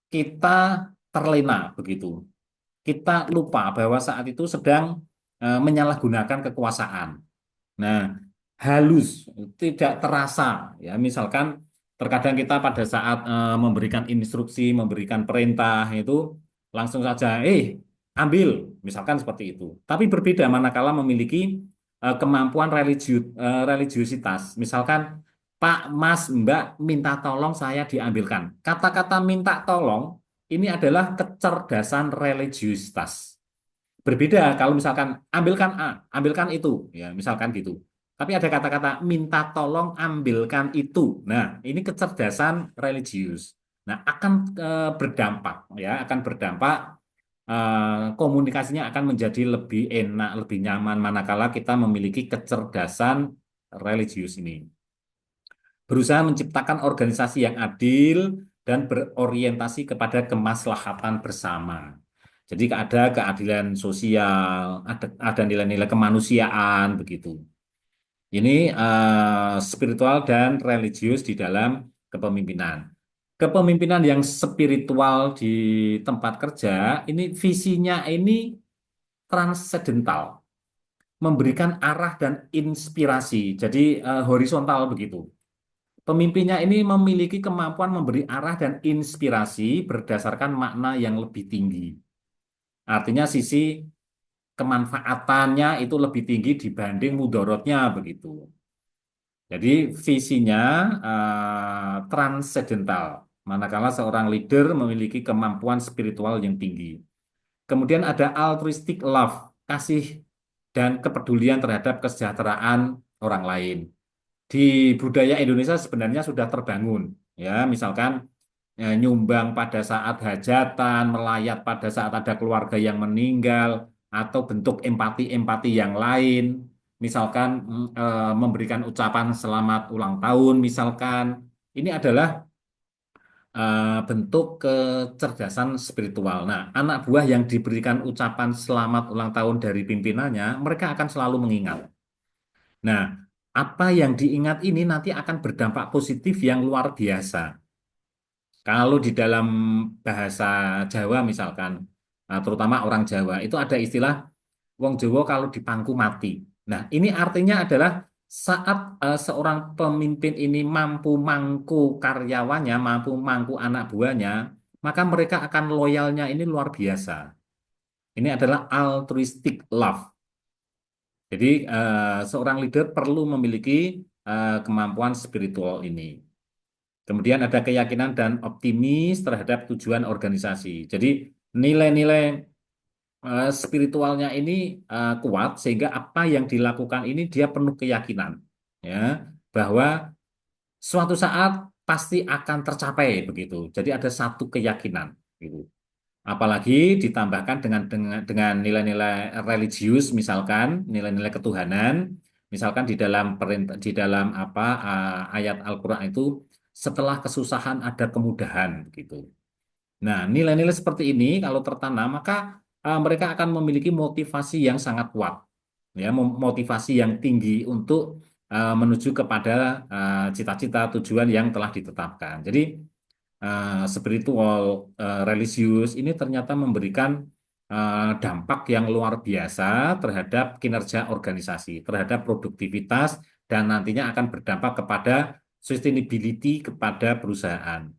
kita terlena begitu. Kita lupa bahwa saat itu sedang menyalahgunakan kekuasaan. Nah, halus, tidak terasa ya. Misalkan terkadang kita pada saat memberikan instruksi, memberikan perintah itu langsung saja, ambil, misalkan seperti itu. Tapi berbeda manakala memiliki kemampuan religiusitas. Misalkan, Pak, Mas, Mbak, minta tolong saya diambilkan. Kata-kata minta tolong ini adalah kecerdasan religiusitas. Berbeda kalau misalkan ambilkan A, ambilkan itu, ya misalkan gitu. Tapi ada kata-kata minta tolong ambilkan itu. Nah, ini kecerdasan religius. Nah, akan berdampak, ya, akan berdampak komunikasinya akan menjadi lebih enak, lebih nyaman manakala kita memiliki kecerdasan religius ini. Berusaha menciptakan organisasi yang adil dan berorientasi kepada kemaslahatan bersama. Jadi ada keadilan sosial, ada nilai-nilai kemanusiaan begitu. Ini spiritual dan religius di dalam kepemimpinan. Kepemimpinan yang spiritual di tempat kerja ini visinya ini transendental, memberikan arah dan inspirasi. Jadi horizontal begitu. Pemimpinnya ini memiliki kemampuan memberi arah dan inspirasi berdasarkan makna yang lebih tinggi. Artinya sisi kemanfaatannya itu lebih tinggi dibanding mudorotnya begitu. Jadi visinya transendental, manakala seorang leader memiliki kemampuan spiritual yang tinggi. Kemudian ada altruistic love, kasih dan kepedulian terhadap kesejahteraan orang lain. Di budaya Indonesia sebenarnya sudah terbangun, ya misalkan nyumbang pada saat hajatan, melayat pada saat ada keluarga yang meninggal, atau bentuk empati-empati yang lain, misalkan memberikan ucapan selamat ulang tahun, misalkan ini adalah bentuk kecerdasan spiritual. Nah, anak buah yang diberikan ucapan selamat ulang tahun dari pimpinannya, mereka akan selalu mengingat. Nah, apa yang diingat ini nanti akan berdampak positif yang luar biasa. Kalau di dalam bahasa Jawa misalkan, terutama orang Jawa, itu ada istilah wong Jawa kalau dipangku mati. Nah, ini artinya adalah saat seorang pemimpin ini mampu mangku karyawannya, mampu mangku anak buahnya, maka mereka akan loyalnya ini luar biasa. Ini adalah altruistic love. Jadi seorang leader perlu memiliki kemampuan spiritual ini. Kemudian ada keyakinan dan optimis terhadap tujuan organisasi. Jadi nilai-nilai spiritualnya ini kuat sehingga apa yang dilakukan ini dia penuh keyakinan, ya, bahwa suatu saat pasti akan tercapai begitu. Jadi ada satu keyakinan gitu. Apalagi ditambahkan dengan nilai-nilai religius, misalkan nilai-nilai ketuhanan, misalkan di dalam di dalam apa ayat Al-Qur'an itu setelah kesusahan ada kemudahan gitu. Nah, nilai-nilai seperti ini kalau tertanam maka mereka akan memiliki motivasi yang sangat kuat, ya, motivasi yang tinggi untuk menuju kepada cita-cita tujuan yang telah ditetapkan. Jadi spiritual, religius ini ternyata memberikan dampak yang luar biasa terhadap kinerja organisasi, terhadap produktivitas, dan nantinya akan berdampak kepada sustainability kepada perusahaan.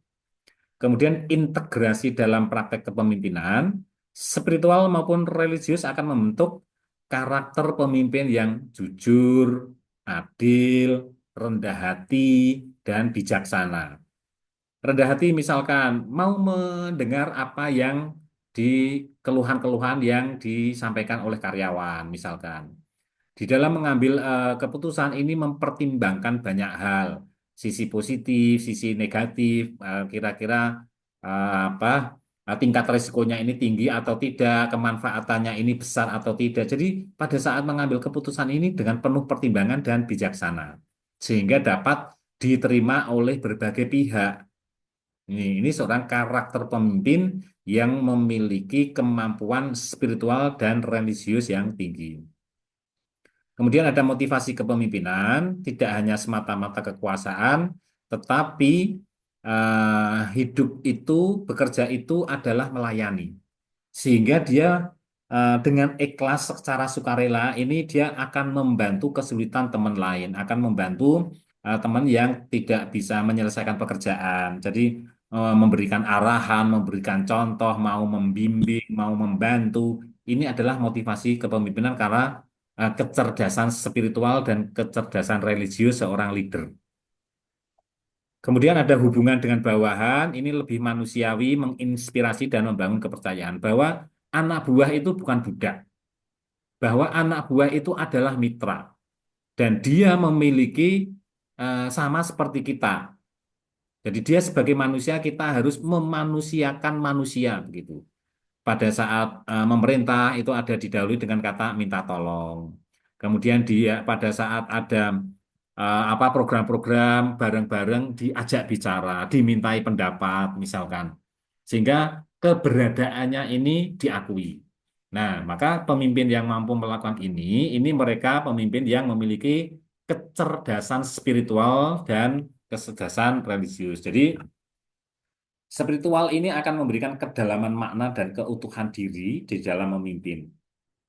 Kemudian integrasi dalam praktek kepemimpinan, spiritual maupun religius akan membentuk karakter pemimpin yang jujur, adil, rendah hati, dan bijaksana. Rendah hati misalkan mau mendengar apa yang keluhan-keluhan yang disampaikan oleh karyawan misalkan. Di dalam mengambil keputusan ini mempertimbangkan banyak hal, sisi positif, sisi negatif, kira-kira apa tingkat risikonya ini tinggi atau tidak, kemanfaatannya ini besar atau tidak. Jadi pada saat mengambil keputusan ini dengan penuh pertimbangan dan bijaksana, sehingga dapat diterima oleh berbagai pihak. Ini seorang karakter pemimpin yang memiliki kemampuan spiritual dan religius yang tinggi. Kemudian ada motivasi kepemimpinan, tidak hanya semata-mata kekuasaan, tetapi hidup itu, bekerja itu adalah melayani. Sehingga dia dengan ikhlas secara sukarela ini dia akan membantu kesulitan teman lain, akan membantu teman yang tidak bisa menyelesaikan pekerjaan. Jadi memberikan arahan, memberikan contoh, mau membimbing, mau membantu. Ini adalah motivasi kepemimpinan karena kecerdasan spiritual dan kecerdasan religius seorang leader. Kemudian ada hubungan dengan bawahan, ini lebih manusiawi, menginspirasi dan membangun kepercayaan bahwa anak buah itu bukan budak, bahwa anak buah itu adalah mitra dan dia memiliki sama seperti kita. Jadi dia sebagai manusia kita harus memanusiakan manusia begitu. Pada saat memerintah itu ada didahului dengan kata minta tolong. Kemudian dia pada saat ada apa program-program bareng-bareng diajak bicara, dimintai pendapat misalkan. Sehingga keberadaannya ini diakui. Nah, maka pemimpin yang mampu melakukan ini mereka pemimpin yang memiliki kecerdasan spiritual dan kecerdasan religius. Jadi spiritual ini akan memberikan kedalaman makna dan keutuhan diri di dalam memimpin.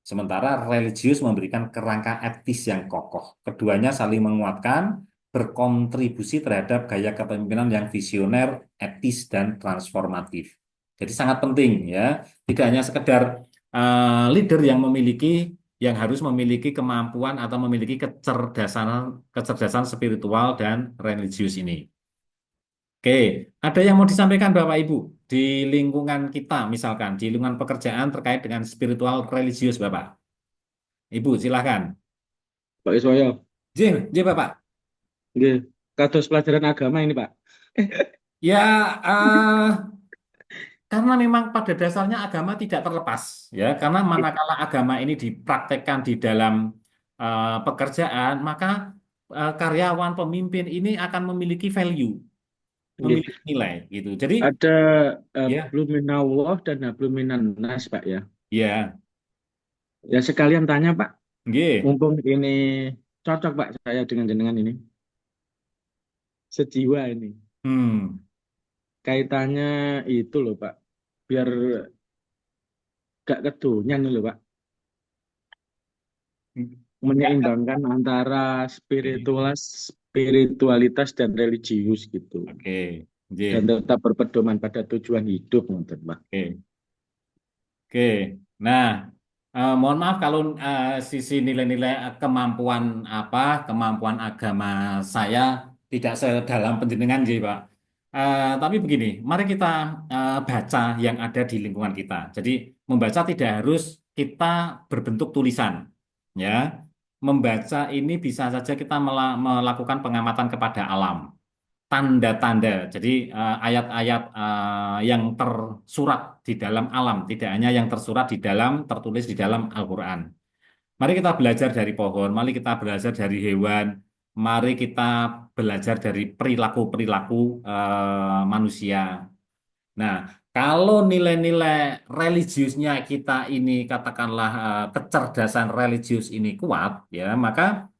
Sementara religius memberikan kerangka etis yang kokoh. Keduanya saling menguatkan, berkontribusi terhadap gaya kepemimpinan yang visioner, etis, dan transformatif. Jadi sangat penting ya, tidak hanya sekedar leader yang harus memiliki kemampuan atau memiliki kecerdasan spiritual dan religius ini. Oke, ada yang mau disampaikan Bapak Ibu di lingkungan kita, misalkan di lingkungan pekerjaan terkait dengan spiritual religius Bapak. Ibu, silakan. Pak Iswoyo, J, Bapak. nggih, kados pelajaran agama ini, Pak. Ya, eh, karena memang pada dasarnya agama tidak terlepas, ya. Karena manakala agama ini dipraktekkan di dalam pekerjaan, maka karyawan pemimpin ini akan memiliki value, Nggih. memiliki nilai, gitu. Jadi, Ada ya, hablum minallah dan hablum minan nas, Pak ya. ya, Ya sekalian tanya, Pak. nggih. Mumpung ini cocok, Pak, saya dengan jenengan ini. Sejiwa ini. Hmm. Kaitannya itu loh, Pak. Biar gak kedonyan loh, Pak. Menyeimbangkan antara spiritualitas dan religius gitu. Oke, nggih. Dan tetap berpedoman pada tujuan hidup, ngoten, Pak. Oke. Oke, nah, mohon maaf kalau sisi nilai-nilai kemampuan agama saya tidak sedalam penjenengan, sih, Pak. Tapi begini, mari kita baca yang ada di lingkungan kita. Jadi membaca tidak harus kita berbentuk tulisan, ya. Membaca ini bisa saja kita melakukan pengamatan kepada alam tanda-tanda. Jadi ayat-ayat yang tersurat di dalam alam, tidak hanya yang tertulis di dalam Al-Quran. Mari kita belajar dari pohon, mari kita belajar dari hewan, mari kita belajar dari perilaku-perilaku manusia. Nah, kalau nilai-nilai religiusnya kita ini katakanlah kecerdasan religius ini kuat, ya, maka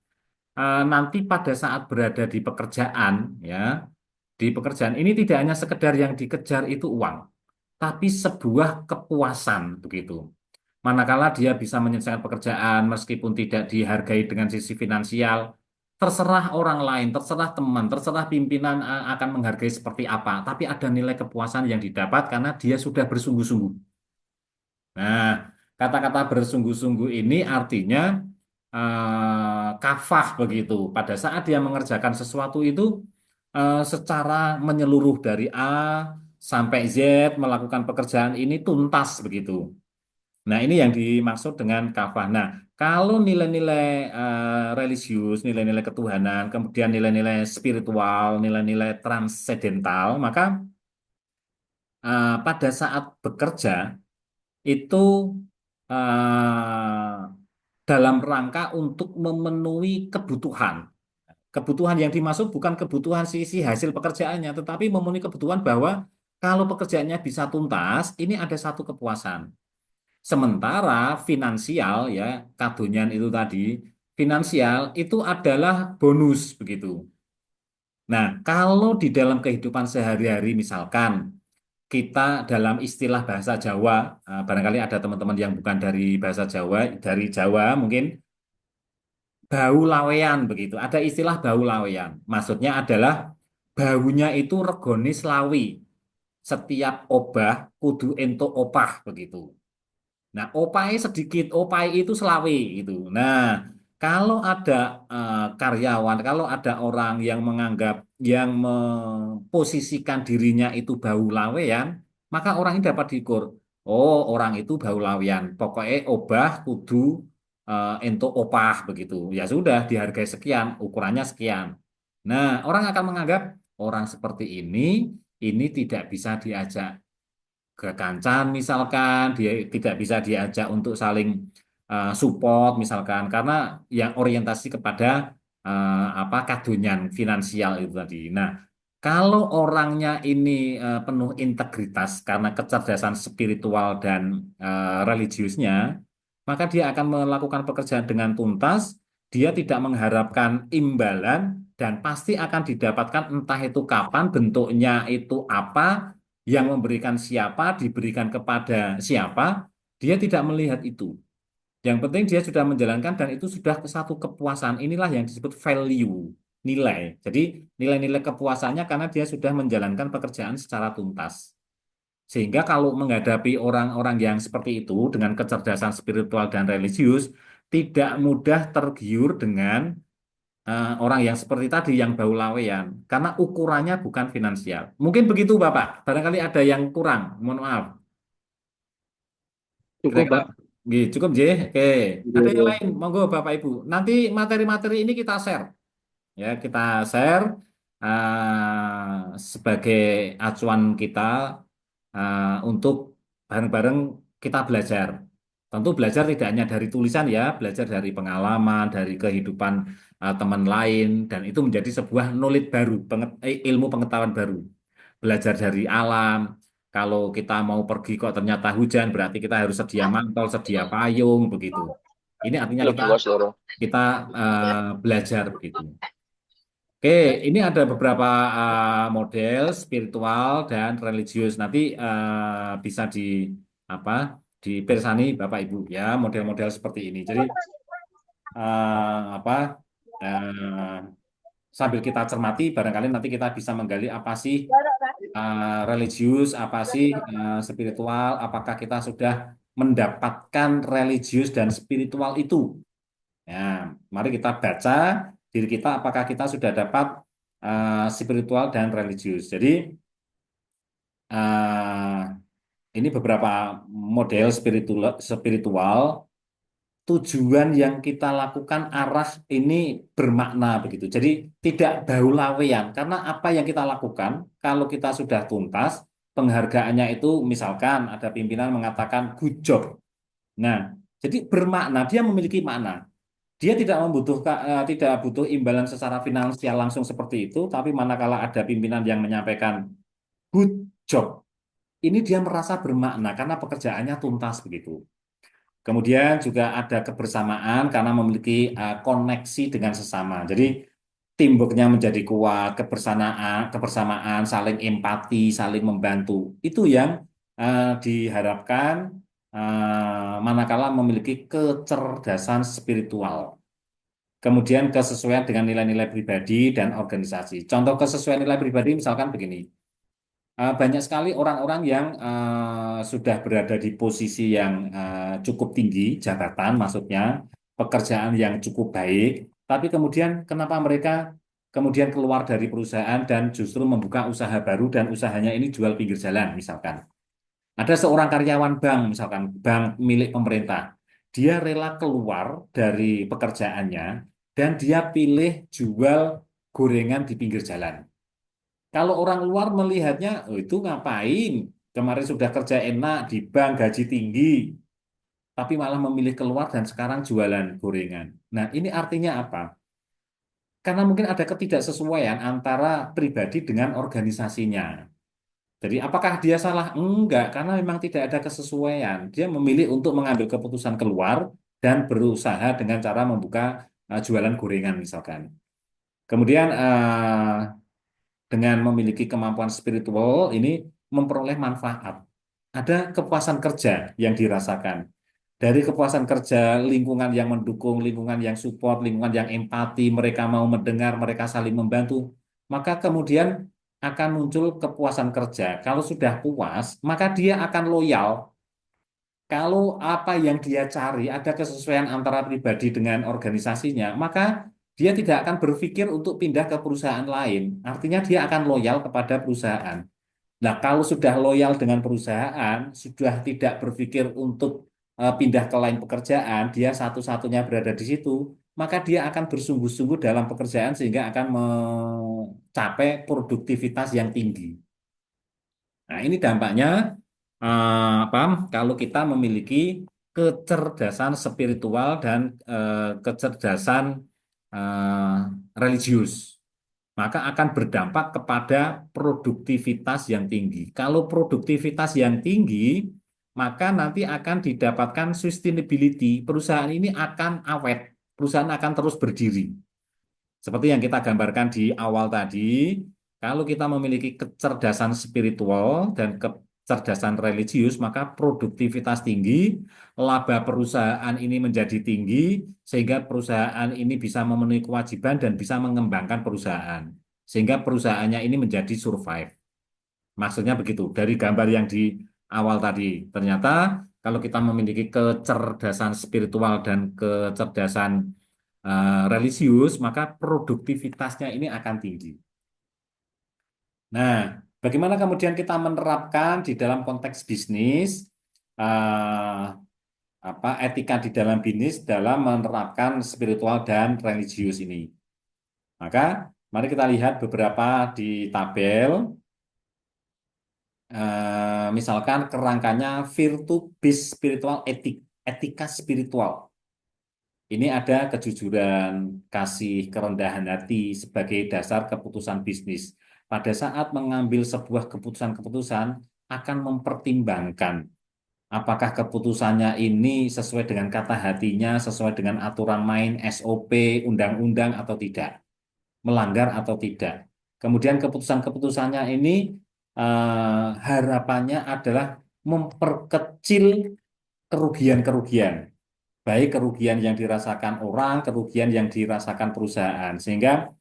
nanti pada saat berada di pekerjaan, ya, di pekerjaan ini tidak hanya sekedar yang dikejar itu uang, tapi sebuah kepuasan begitu. Manakala dia bisa menyelesaikan pekerjaan meskipun tidak dihargai dengan sisi finansial, terserah orang lain, terserah teman, terserah pimpinan akan menghargai seperti apa, tapi ada nilai kepuasan yang didapat karena dia sudah bersungguh-sungguh. Nah, kata-kata bersungguh-sungguh ini artinya kafah begitu. Pada saat dia mengerjakan sesuatu itu secara menyeluruh dari A sampai Z melakukan pekerjaan ini tuntas begitu. Nah, ini yang dimaksud dengan kafah. Nah, kalau nilai-nilai religius, nilai-nilai ketuhanan, kemudian nilai-nilai spiritual, nilai-nilai transendental, maka pada saat bekerja itu eh, dalam rangka untuk memenuhi kebutuhan. Kebutuhan yang dimaksud bukan kebutuhan sisi hasil pekerjaannya, tetapi memenuhi kebutuhan bahwa kalau pekerjaannya bisa tuntas, ini ada satu kepuasan. Sementara finansial ya, kadonyan itu tadi, finansial itu adalah bonus begitu. Nah, kalau di dalam kehidupan sehari-hari misalkan kita dalam istilah bahasa Jawa, barangkali ada teman-teman yang bukan dari bahasa Jawa, dari Jawa mungkin bau lawean begitu. Ada istilah bau lawean. Maksudnya adalah baunya itu regone slawi. Setiap obah kudu ento opah begitu. Nah, opai sedikit, opai itu selawe gitu. Nah, kalau ada karyawan, kalau ada orang yang menganggap, yang memposisikan dirinya itu bau lawean, maka orang ini dapat diukur. Oh, orang itu bau lawean. Pokoknya obah kudu ento opah begitu. Ya sudah, dihargai sekian, ukurannya sekian. Nah, orang akan menganggap orang seperti ini tidak bisa diajak ke kancan misalkan dia tidak bisa diajak untuk saling support misalkan karena yang orientasi kepada apa kadunyan finansial itu tadi. Nah, kalau orangnya ini penuh integritas karena kecerdasan spiritual dan religiusnya, maka dia akan melakukan pekerjaan dengan tuntas, dia tidak mengharapkan imbalan dan pasti akan didapatkan entah itu kapan, bentuknya itu apa, yang memberikan siapa, diberikan kepada siapa, dia tidak melihat itu. Yang penting dia sudah menjalankan dan itu sudah ke satu kepuasan. Inilah yang disebut value, nilai. Jadi nilai-nilai kepuasannya karena dia sudah menjalankan pekerjaan secara tuntas. Sehingga kalau menghadapi orang-orang yang seperti itu dengan kecerdasan spiritual dan religius, tidak mudah tergiur dengan orang yang seperti tadi yang bau lawean karena ukurannya bukan finansial. Mungkin begitu Bapak. Barangkali ada yang kurang. Mohon maaf. Cukup, Kira-kira Pak. cukup J. Oke. Ada yang Iya. lain? Monggo Bapak Ibu. Nanti materi-materi ini kita share. Ya, kita share sebagai acuan kita untuk bareng-bareng kita belajar. Tentu belajar tidak hanya dari tulisan ya, belajar dari pengalaman, dari kehidupan teman lain, dan itu menjadi sebuah knowledge baru, ilmu pengetahuan baru. Belajar dari alam. Kalau kita mau pergi kok ternyata hujan, berarti kita harus sedia mantel, sedia payung, begitu. Ini artinya kita kita belajar begitu. Oke, ini ada beberapa model spiritual dan religius. Nanti bisa di apa dipersani Bapak Ibu ya model-model seperti ini. Jadi apa eh, sambil kita cermati, barangkali nanti kita bisa menggali apa sih religius, apa sih spiritual. Apakah kita sudah mendapatkan religius dan spiritual itu? Ya, mari kita baca diri kita apakah kita sudah dapat spiritual dan religius. Jadi ini beberapa model spiritual tujuan yang kita lakukan arah ini bermakna begitu. Jadi tidak bau lawean karena apa yang kita lakukan kalau kita sudah tuntas penghargaannya itu misalkan ada pimpinan mengatakan good job. Nah, jadi bermakna dia memiliki makna. Dia tidak membutuhkan tidak butuh imbalan secara finansial langsung seperti itu, tapi manakala ada pimpinan yang menyampaikan good job, ini dia merasa bermakna karena pekerjaannya tuntas begitu. Kemudian juga ada kebersamaan karena memiliki koneksi dengan sesama. Jadi teamworknya menjadi kuat, kebersamaan, saling empati, saling membantu. Itu yang diharapkan manakala memiliki kecerdasan spiritual. Kemudian kesesuaian dengan nilai-nilai pribadi dan organisasi. Contoh kesesuaian nilai pribadi misalkan begini. Banyak sekali orang-orang yang sudah berada di posisi yang cukup tinggi, jabatan maksudnya, pekerjaan yang cukup baik, tapi kemudian kenapa mereka kemudian keluar dari perusahaan dan justru membuka usaha baru dan usahanya ini jual pinggir jalan misalkan. Ada seorang karyawan bank misalkan, bank milik pemerintah, dia rela keluar dari pekerjaannya dan dia pilih jual gorengan di pinggir jalan. Kalau orang luar melihatnya, oh itu ngapain? Kemarin sudah kerja enak di bank, gaji tinggi, tapi malah memilih keluar dan sekarang jualan gorengan. Nah, ini artinya apa? Karena mungkin ada ketidaksesuaian antara pribadi dengan organisasinya. Jadi, apakah dia salah? Enggak, karena memang tidak ada kesesuaian. Dia memilih untuk mengambil keputusan keluar dan berusaha dengan cara membuka jualan gorengan misalkan. Kemudian dengan memiliki kemampuan spiritual ini memperoleh manfaat. Ada kepuasan kerja yang dirasakan. Dari kepuasan kerja, lingkungan yang mendukung, lingkungan yang support, lingkungan yang empati, mereka mau mendengar, mereka saling membantu, maka kemudian akan muncul kepuasan kerja. Kalau sudah puas, maka dia akan loyal. Kalau apa yang dia cari ada kesesuaian antara pribadi dengan organisasinya, maka dia tidak akan berpikir untuk pindah ke perusahaan lain. Artinya dia akan loyal kepada perusahaan. Nah, kalau sudah loyal dengan perusahaan, sudah tidak berpikir untuk pindah ke lain pekerjaan, dia satu-satunya berada di situ, maka dia akan bersungguh-sungguh dalam pekerjaan sehingga akan mencapai produktivitas yang tinggi. Nah, ini dampaknya apa? Kalau kita memiliki kecerdasan spiritual dan kecerdasan eh, religius, maka akan berdampak kepada produktivitas yang tinggi. Kalau produktivitas yang tinggi, maka nanti akan didapatkan sustainability. Perusahaan ini akan awet, perusahaan akan terus berdiri. Seperti yang kita gambarkan di awal tadi, kalau kita memiliki kecerdasan spiritual dan kecerdasan religius, maka produktivitas tinggi, laba perusahaan ini menjadi tinggi, sehingga perusahaan ini bisa memenuhi kewajiban dan bisa mengembangkan perusahaan. Sehingga perusahaannya ini menjadi survive. Maksudnya begitu, dari gambar yang di awal tadi. Ternyata kalau kita memiliki kecerdasan spiritual dan kecerdasan religius, maka produktivitasnya ini akan tinggi. Nah, bagaimana kemudian kita menerapkan di dalam konteks bisnis, eh, etika di dalam bisnis dalam menerapkan spiritual dan religius ini? Maka, mari kita lihat beberapa di tabel. Misalkan kerangkanya virtu bis spiritual etika spiritual. Ini ada kejujuran, kasih, kerendahan hati sebagai dasar keputusan bisnis. Pada saat mengambil sebuah keputusan-keputusan, akan mempertimbangkan apakah keputusannya ini sesuai dengan kata hatinya, sesuai dengan aturan main, SOP, undang-undang atau tidak, melanggar atau tidak. Kemudian keputusan-keputusannya ini harapannya adalah memperkecil kerugian-kerugian, baik kerugian yang dirasakan orang, kerugian yang dirasakan perusahaan, sehingga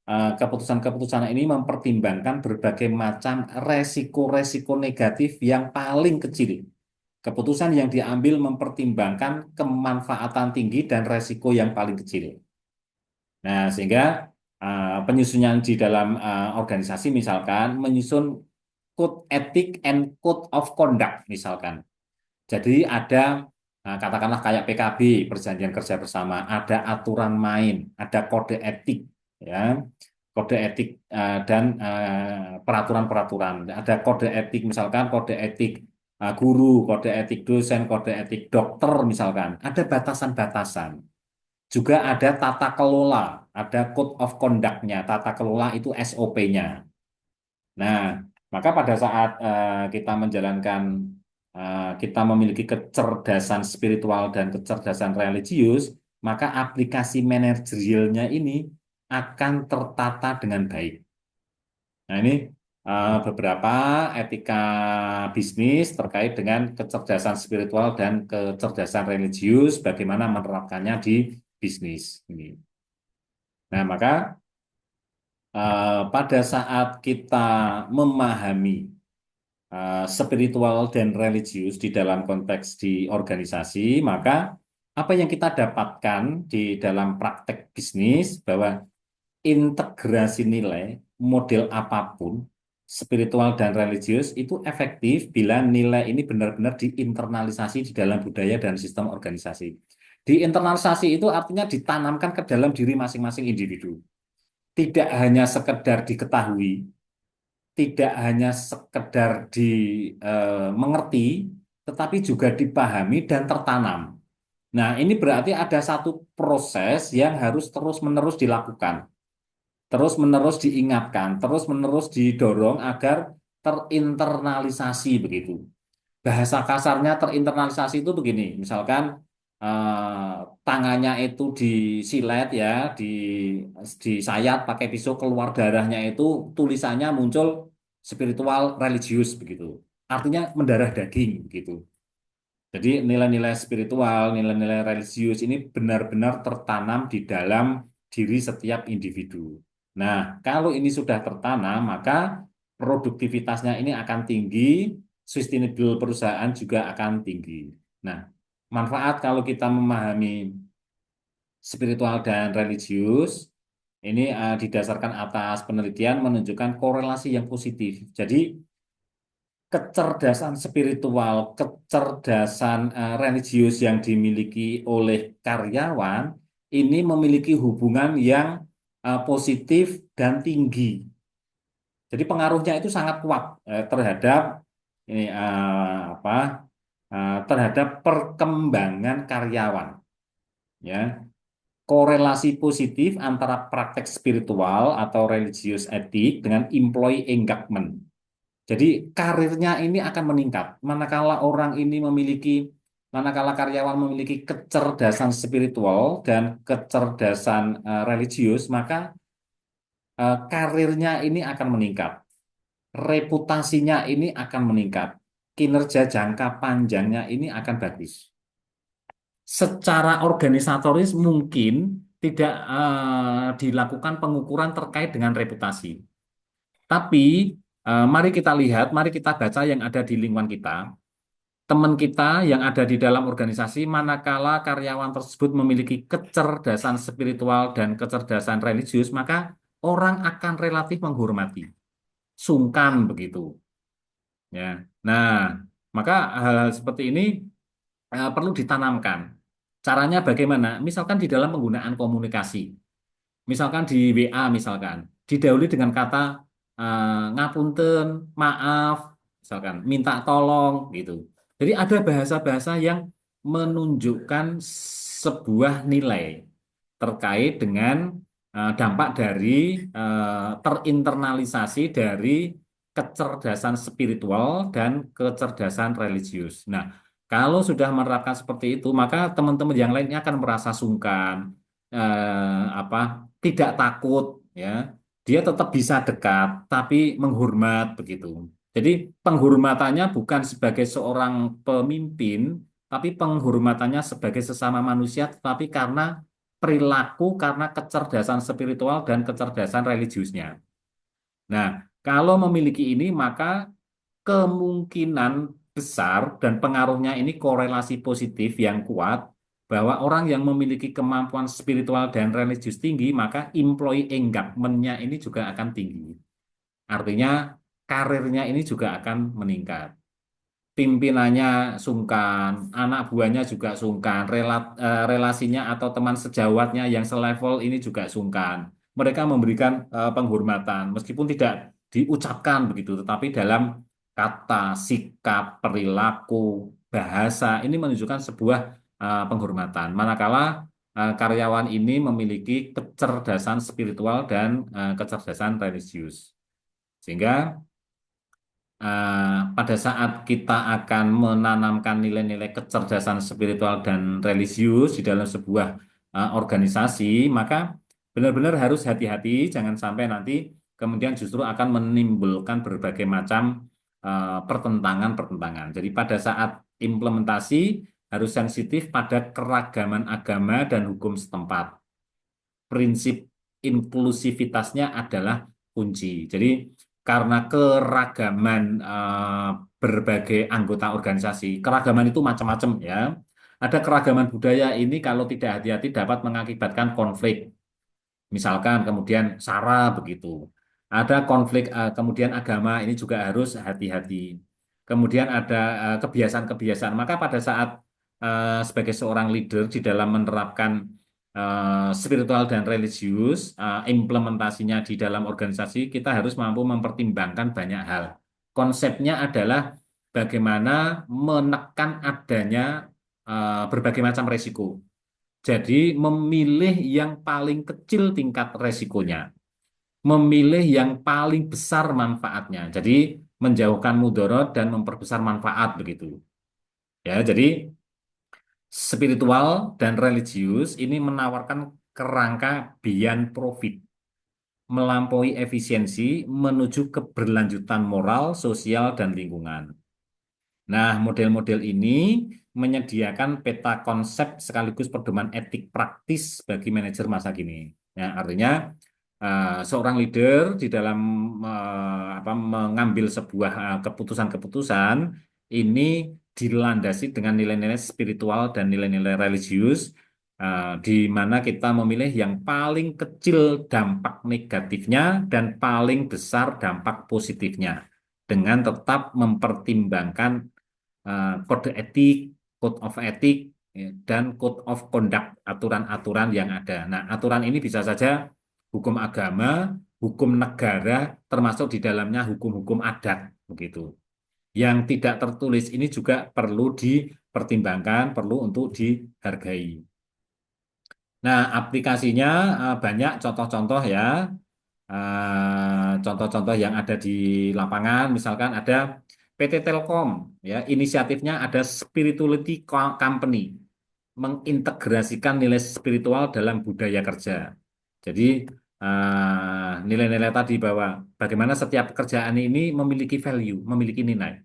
keputusan-keputusan ini mempertimbangkan berbagai macam resiko-resiko negatif yang paling kecil. Keputusan yang diambil mempertimbangkan kemanfaatan tinggi dan resiko yang paling kecil. Nah, sehingga penyusunan di dalam organisasi misalkan menyusun code etik and code of conduct misalkan. Jadi ada katakanlah kayak PKB, perjanjian kerja bersama, ada aturan main, ada kode etik, ya, kode etik dan peraturan-peraturan. Ada kode etik, misalkan kode etik guru, kode etik dosen, kode etik dokter, misalkan. Ada batasan-batasan. Juga ada tata kelola, ada code of conduct-nya. Tata kelola itu SOP-nya. Nah, maka pada saat kita menjalankan kita memiliki kecerdasan spiritual dan kecerdasan religius, maka aplikasi manajerialnya ini akan tertata dengan baik. Nah, ini beberapa etika bisnis terkait dengan kecerdasan spiritual dan kecerdasan religius, bagaimana menerapkannya di bisnis ini. Nah, maka pada saat kita memahami spiritual dan religius di dalam konteks di organisasi, maka apa yang kita dapatkan di dalam praktek bisnis bahwa integrasi nilai model apapun spiritual dan religius itu efektif bila nilai ini benar-benar diinternalisasi di dalam budaya dan sistem organisasi. Diinternalisasi itu artinya ditanamkan ke dalam diri masing-masing individu. Tidak hanya sekedar diketahui, tidak hanya sekedar dimengerti, tetapi juga dipahami dan tertanam. Nah, ini berarti ada satu proses yang harus terus-menerus dilakukan, terus-menerus diingatkan, terus-menerus didorong agar terinternalisasi begitu. Bahasa kasarnya terinternalisasi itu begini, misalkan eh, tangannya itu disilet ya, disayat pakai pisau keluar darahnya itu tulisannya muncul spiritual religius begitu. Artinya mendarah daging begitu. Jadi nilai-nilai spiritual, nilai-nilai religius ini benar-benar tertanam di dalam diri setiap individu. Nah, kalau ini sudah tertanam, maka produktivitasnya ini akan tinggi, sustainable perusahaan juga akan tinggi. Nah, manfaat kalau kita memahami spiritual dan religius, ini didasarkan atas penelitian menunjukkan korelasi yang positif. Jadi, kecerdasan spiritual, kecerdasan religius yang dimiliki oleh karyawan ini memiliki hubungan yang positif dan tinggi. Jadi pengaruhnya itu sangat kuat terhadap ini apa terhadap perkembangan karyawan. Ya, korelasi positif antara praktek spiritual atau religius etik dengan employee engagement. Jadi karirnya ini akan meningkat. Manakala karyawan memiliki kecerdasan spiritual dan kecerdasan religius, maka karirnya ini akan meningkat. Reputasinya ini akan meningkat. Kinerja jangka panjangnya ini akan bagus. Secara organisatoris mungkin tidak dilakukan pengukuran terkait dengan reputasi. Tapi mari kita baca yang ada di lingkungan kita. Teman kita yang ada di dalam organisasi, manakala karyawan tersebut memiliki kecerdasan spiritual dan kecerdasan religius, maka orang akan relatif menghormati, sungkan begitu. Ya, nah, maka hal-hal seperti ini perlu ditanamkan. Caranya bagaimana? Misalkan di dalam penggunaan komunikasi. Misalkan di WA misalkan didahului dengan kata ngapunten, maaf, misalkan minta tolong gitu. Jadi ada bahasa-bahasa yang menunjukkan sebuah nilai terkait dengan dampak dari terinternalisasi dari kecerdasan spiritual dan kecerdasan religius. Nah, kalau sudah menerapkan seperti itu, maka teman-teman yang lainnya akan merasa sungkan, apa tidak takut ya, dia tetap bisa dekat tapi menghormat begitu. Jadi penghormatannya bukan sebagai seorang pemimpin tapi penghormatannya sebagai sesama manusia tetapi karena perilaku, karena kecerdasan spiritual dan kecerdasan religiusnya. Nah, kalau memiliki ini maka kemungkinan besar dan pengaruhnya ini korelasi positif yang kuat bahwa orang yang memiliki kemampuan spiritual dan religius tinggi, maka employee engagement-nya ini juga akan tinggi. Artinya karirnya ini juga akan meningkat. Pimpinannya sungkan, anak buahnya juga sungkan, relasinya atau teman sejawatnya yang selevel ini juga sungkan. Mereka memberikan penghormatan, meskipun tidak diucapkan begitu, tetapi dalam kata, sikap, perilaku, bahasa ini menunjukkan sebuah penghormatan. Manakala karyawan ini memiliki kecerdasan spiritual dan kecerdasan religius, sehingga pada saat kita akan menanamkan nilai-nilai kecerdasan spiritual dan religius di dalam sebuah organisasi, maka benar-benar harus hati-hati, jangan sampai nanti kemudian justru akan menimbulkan berbagai macam pertentangan-pertentangan. Jadi pada saat implementasi harus sensitif pada keragaman agama dan hukum setempat. Prinsip inklusivitasnya adalah kunci. Jadi karena keragaman berbagai anggota organisasi, keragaman itu macam-macam ya. Ada keragaman budaya ini kalau tidak hati-hati dapat mengakibatkan konflik. Misalkan kemudian SARA begitu. Ada konflik kemudian agama ini juga harus hati-hati. Kemudian ada kebiasaan-kebiasaan. Maka pada saat sebagai seorang leader di dalam menerapkan spiritual dan religius, implementasinya di dalam organisasi, kita harus mampu mempertimbangkan banyak hal. Konsepnya adalah bagaimana menekan adanya berbagai macam resiko. Jadi memilih yang paling kecil tingkat resikonya, memilih yang paling besar manfaatnya. Jadi menjauhkan mudarat dan memperbesar manfaat begitu. Ya, jadi spiritual dan religius ini menawarkan kerangka beyond profit, melampaui efisiensi menuju keberlanjutan moral, sosial, dan lingkungan. Nah, model-model ini menyediakan peta konsep sekaligus pedoman etik praktis bagi manajer masa kini. Ya, artinya seorang leader di dalam mengambil sebuah keputusan-keputusan ini dilandasi dengan nilai-nilai spiritual dan nilai-nilai religius, di mana kita memilih yang paling kecil dampak negatifnya dan paling besar dampak positifnya, dengan tetap mempertimbangkan kode etik, code of etik, ya, dan code of conduct, aturan-aturan yang ada. Nah, aturan ini bisa saja hukum agama, hukum negara, termasuk di dalamnya hukum-hukum adat, begitu. Yang tidak tertulis ini juga perlu dipertimbangkan, perlu untuk dihargai. Nah, aplikasinya banyak contoh-contoh ya. Contoh-contoh yang ada di lapangan, misalkan ada PT Telkom, ya inisiatifnya ada spirituality company, mengintegrasikan nilai spiritual dalam budaya kerja. Jadi nilai-nilai tadi bahwa bagaimana setiap pekerjaan ini memiliki value, memiliki nilai.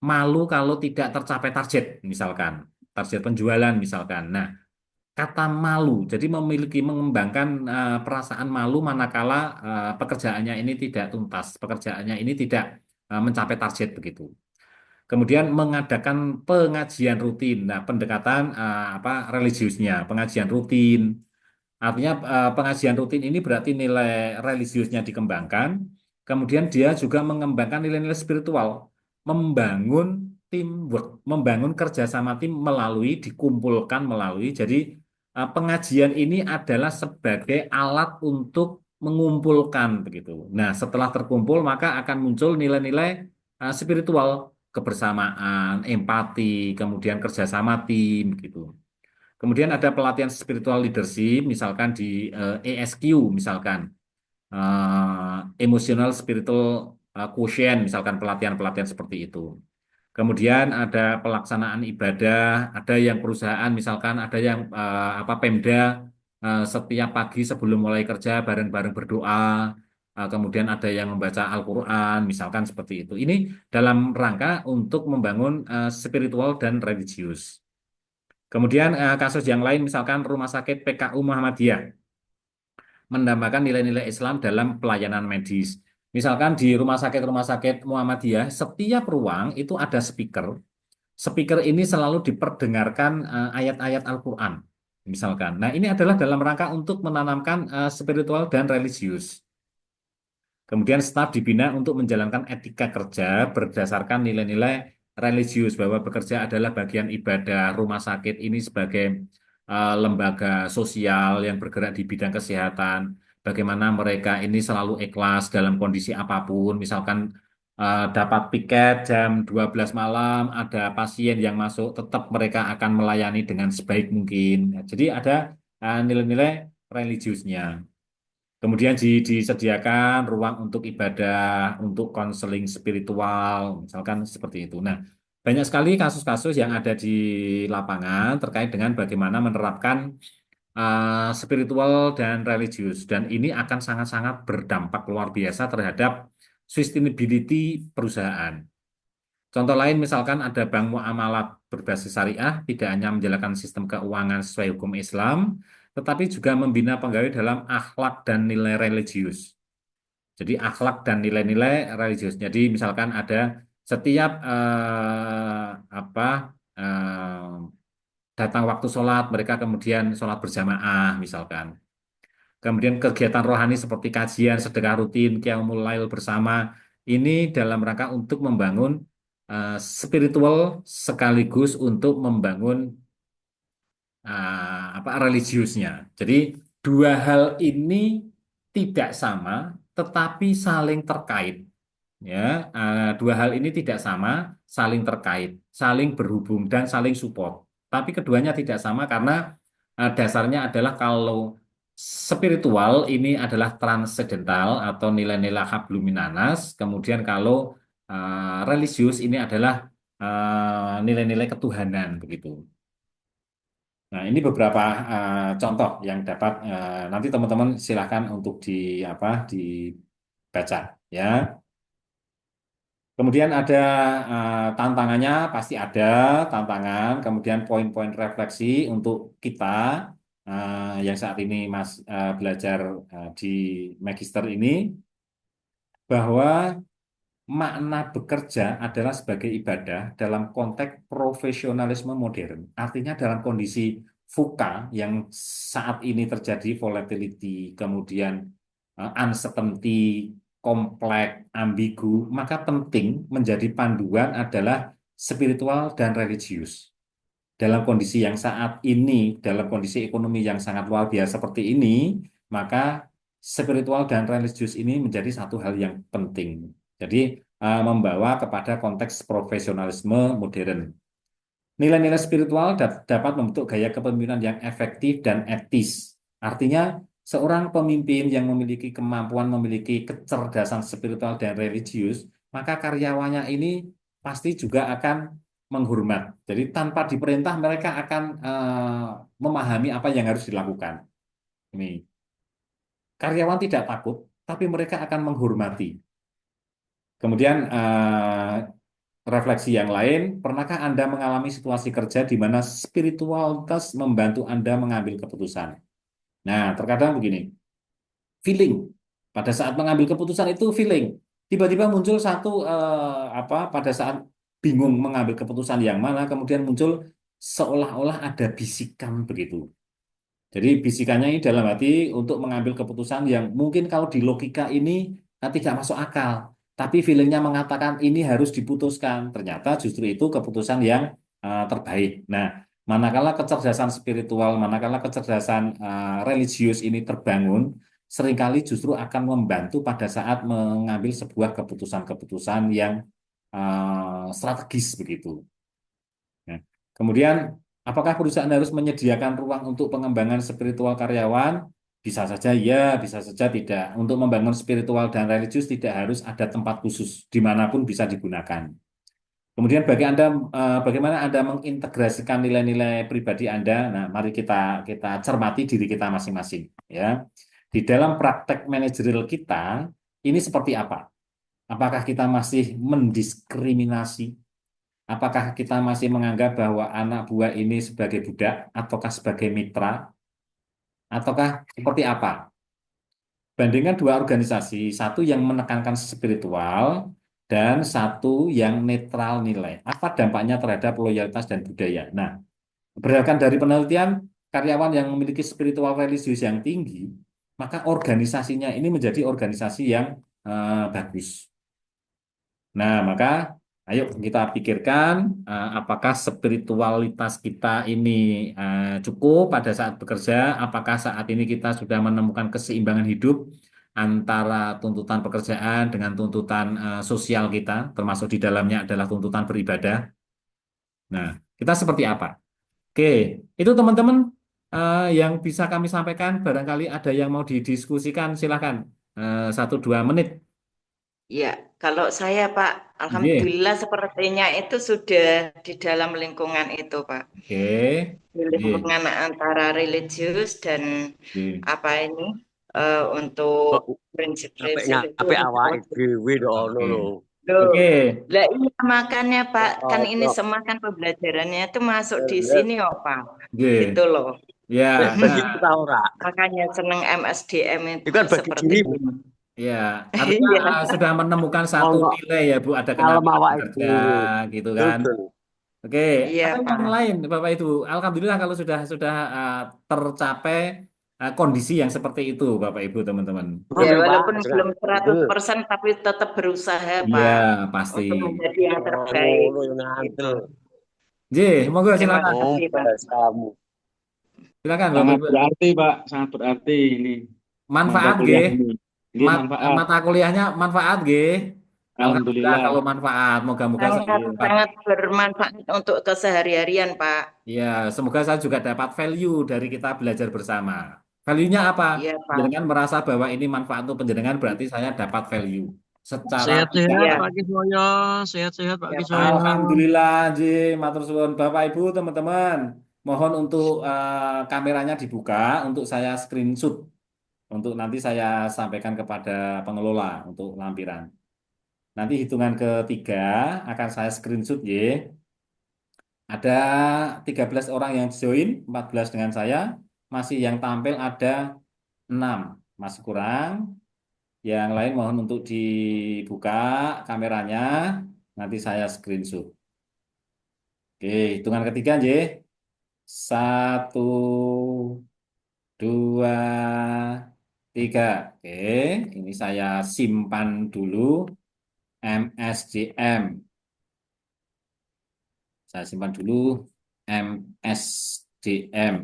Malu kalau tidak tercapai target, misalkan target penjualan, misalkan. Nah, kata malu, jadi mengembangkan perasaan malu manakala pekerjaannya ini tidak tuntas, pekerjaannya ini tidak mencapai target begitu. Kemudian mengadakan pengajian rutin, nah pendekatan religiusnya, pengajian rutin. Artinya pengajian rutin ini berarti nilai religiusnya dikembangkan, kemudian dia juga mengembangkan nilai-nilai spiritual, membangun teamwork, membangun kerjasama tim melalui dikumpulkan melalui. Jadi pengajian ini adalah sebagai alat untuk mengumpulkan begitu. Nah, setelah terkumpul maka akan muncul nilai-nilai spiritual, kebersamaan, empati, kemudian kerjasama tim gitu. Kemudian ada pelatihan spiritual leadership, misalkan di ESQ, misalkan emotional spiritual quotient, misalkan pelatihan-pelatihan seperti itu. Kemudian ada pelaksanaan ibadah, ada yang perusahaan, misalkan ada yang Pemda setiap pagi sebelum mulai kerja bareng-bareng berdoa. Kemudian ada yang membaca Al-Quran, misalkan seperti itu. Ini dalam rangka untuk membangun spiritual dan religius. Kemudian kasus yang lain misalkan Rumah Sakit PKU Muhammadiyah menambahkan nilai-nilai Islam dalam pelayanan medis. Misalkan di rumah sakit Muhammadiyah, setiap ruang itu ada speaker. Speaker ini selalu diperdengarkan ayat-ayat Al-Quran, misalkan. Nah, ini adalah dalam rangka untuk menanamkan spiritual dan religius. Kemudian staf dibina untuk menjalankan etika kerja berdasarkan nilai-nilai religius, bahwa bekerja adalah bagian ibadah. Rumah sakit ini sebagai lembaga sosial yang bergerak di bidang kesehatan. Bagaimana mereka ini selalu ikhlas dalam kondisi apapun. Misalkan dapat piket jam 12 malam, ada pasien yang masuk, tetap mereka akan melayani dengan sebaik mungkin. Jadi ada nilai-nilai religiusnya. Kemudian disediakan ruang untuk ibadah, untuk konseling spiritual, misalkan seperti itu. Nah, banyak sekali kasus-kasus yang ada di lapangan terkait dengan bagaimana menerapkan spiritual dan religius. Dan ini akan sangat-sangat berdampak luar biasa terhadap sustainability perusahaan. Contoh lain misalkan ada bank muamalat berbasis syariah, tidak hanya menjalankan sistem keuangan sesuai hukum Islam, tetapi juga membina pegawai dalam akhlak dan nilai religius. Jadi akhlak dan nilai-nilai religius. Jadi misalkan ada setiap eh, datang waktu sholat, mereka kemudian sholat berjamaah misalkan. Kemudian kegiatan rohani seperti kajian, sedekah rutin, qiyamul lail bersama, ini dalam rangka untuk membangun spiritual sekaligus untuk membangun religiusnya. Jadi dua hal ini tidak sama, tetapi saling terkait. Ya, dua hal ini tidak sama, saling terkait, saling berhubung dan saling support. Tapi keduanya tidak sama karena dasarnya adalah kalau spiritual ini adalah transcendental atau nilai-nilai hablum minanas, kemudian kalau religius ini adalah nilai-nilai ketuhanan begitu. Nah, ini beberapa contoh yang dapat nanti teman-teman silahkan untuk dibaca ya. Kemudian ada tantangannya, pasti ada tantangan, kemudian poin-poin refleksi untuk kita yang saat ini belajar di Magister ini, bahwa makna bekerja adalah sebagai ibadah dalam konteks profesionalisme modern. Artinya dalam kondisi VUCA yang saat ini terjadi volatility, kemudian uncertainty, kompleks, ambigu, maka penting menjadi panduan adalah spiritual dan religius. Dalam kondisi yang saat ini, dalam kondisi ekonomi yang sangat luar biasa seperti ini, maka spiritual dan religius ini menjadi satu hal yang penting. Jadi membawa kepada konteks profesionalisme modern. Nilai-nilai spiritual dapat membentuk gaya kepemimpinan yang efektif dan etis. Artinya, seorang pemimpin yang memiliki kemampuan, memiliki kecerdasan spiritual dan religius, maka karyawannya ini pasti juga akan menghormat. Jadi tanpa diperintah mereka akan memahami apa yang harus dilakukan. Ini karyawan tidak takut, tapi mereka akan menghormati. Kemudian refleksi yang lain, pernahkah Anda mengalami situasi kerja di mana spiritualitas membantu Anda mengambil keputusan? Nah, terkadang begini, feeling. Pada saat mengambil keputusan itu feeling. Tiba-tiba muncul satu pada saat bingung mengambil keputusan yang mana, kemudian muncul seolah-olah ada bisikan begitu. Jadi bisikannya ini dalam hati untuk mengambil keputusan yang mungkin kalau di logika ini tidak masuk akal. Tapi feelingnya mengatakan ini harus diputuskan. Ternyata justru itu keputusan yang terbaik. Nah, manakala kecerdasan spiritual, manakala kecerdasan religius ini terbangun, seringkali justru akan membantu pada saat mengambil sebuah keputusan-keputusan yang strategis begitu. Nah, kemudian, apakah perusahaan harus menyediakan ruang untuk pengembangan spiritual karyawan? Bisa saja ya, bisa saja tidak. Untuk membangun spiritual dan religius tidak harus ada tempat khusus, dimanapun bisa digunakan. Kemudian bagaimana Anda mengintegrasikan nilai-nilai pribadi Anda? Nah, mari kita cermati diri kita masing-masing. Ya, di dalam praktek manajerial kita, ini seperti apa? Apakah kita masih mendiskriminasi? Apakah kita masih menganggap bahwa anak buah ini sebagai budak ataukah sebagai mitra? Ataukah seperti apa? Bandingkan dua organisasi, satu yang menekankan spiritual dan satu yang netral nilai. Apa dampaknya terhadap loyalitas dan budaya? Nah, berdasarkan dari penelitian, karyawan yang memiliki spiritual religius yang tinggi, maka organisasinya ini menjadi organisasi yang bagus. Nah, maka ayo kita pikirkan apakah spiritualitas kita ini cukup pada saat bekerja, apakah saat ini kita sudah menemukan keseimbangan hidup antara tuntutan pekerjaan dengan tuntutan sosial kita, termasuk di dalamnya adalah tuntutan beribadah. Nah, kita seperti apa? Oke, itu teman-teman yang bisa kami sampaikan, barangkali ada yang mau didiskusikan, silakan 1-2 menit. Ya, kalau saya Pak, Oke, alhamdulillah sepertinya itu sudah di dalam lingkungan itu Pak. oke, Di oke. lingkungan antara religius dan Oke. apa ini untuk prinsip-prinsip itu Apik awake dhewe tok ngono Oke. lho. Loh, Oke. lah iya makanya Pak, kan ini Cocok. semua kan pembelajarannya itu masuk di sini oh Pak. Oke. Gitu loh. Ya, Bagi nah, kita ora. Makanya seneng MSDM Itu itu kan bagi seperti diri itu. ya, artinya Iya, sudah menemukan satu ono nilai ya Bu, ada alam kenyamanan awake bekerja dhewe. gitu kan. Betul. Oke, iya atau yang Pak. lain Bapak Ibu, alhamdulillah kalau sudah tercapai kondisi yang seperti itu Bapak Ibu teman-teman. Pun Ya lho Pak, walaupun jenengan. belum Betul. 100% tapi tetap berusaha Iya, Pak pasti. untuk menjadi yang Oh, terbaik. ngono yo ngantel. Gitu. J, monggo Terima silakan. Oh, kasih Pak. bahasamu. Silakan Bapak Sangat Ibu. berarti, Pak. Sangat berarti ini mata Manfaat G, kuliah ini. Ini manfaat. mata kuliahnya manfaat G. Alhamdulillah Alhamdulillah. kalau manfaat, moga-moga saya dapat. Sangat bermanfaat untuk kesehari-harian Pak. Ya, semoga saya juga dapat value dari kita belajar bersama. Value-nya apa? Iya Pak. Penjenengan merasa bahwa ini manfaat untuk penjenengan berarti saya dapat value. Secara Sehat-sehat Iya, Pak Kiswoyo, sehat-sehat Pak iya Pak. Kiswoyo. Alhamdulillah, Ji, matur suwun Bapak Ibu, teman-teman. mohon untuk kameranya dibuka untuk saya screenshot untuk nanti saya sampaikan kepada pengelola untuk lampiran. Nanti hitungan ketiga akan saya screenshot ya. Ada 13 orang yang join, 14 dengan saya. Masih yang tampil ada 6. Masih kurang. Yang lain mohon untuk dibuka kameranya. Nanti saya screenshot. Oke, hitungan ketiga ya. 1, 2, 3. Oke, ini saya simpan dulu MSDM. Saya simpan dulu MSDM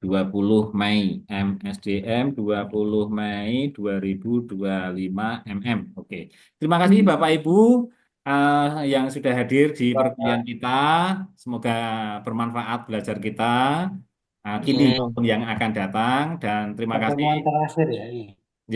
20 Mei. MSDM 20 Mei 2025 MM. Oke. Terima kasih Bapak Ibu yang sudah hadir di perkuliahan kita. Semoga bermanfaat belajar kita. Kini maupun yang akan datang dan terima kasih. Pertemuan terakhir ya ini. J.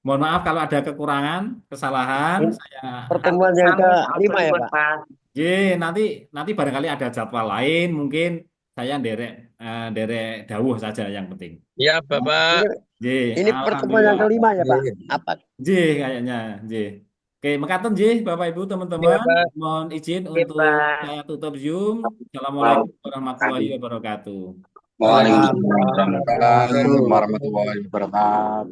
Mohon maaf kalau ada kekurangan, kesalahan. Saya Pertemuan yang ke-5 ya, Pak? J, nanti barangkali ada jadwal lain, mungkin saya derek dawuh saja yang penting. Ya, Bapak. J, Ini pertemuan yang alhamdulillah. ke-5 ya, Pak? Apa? J kayaknya, J. Oke, mekaten J, Bapak Ibu Iya, teman-teman. Pak. Mohon izin Oke, untuk Pak. saya tutup Zoom. Assalamualaikum warahmatullahi wabarakatuh. Waalaikumsalam warahmatullahi wabarakatuh.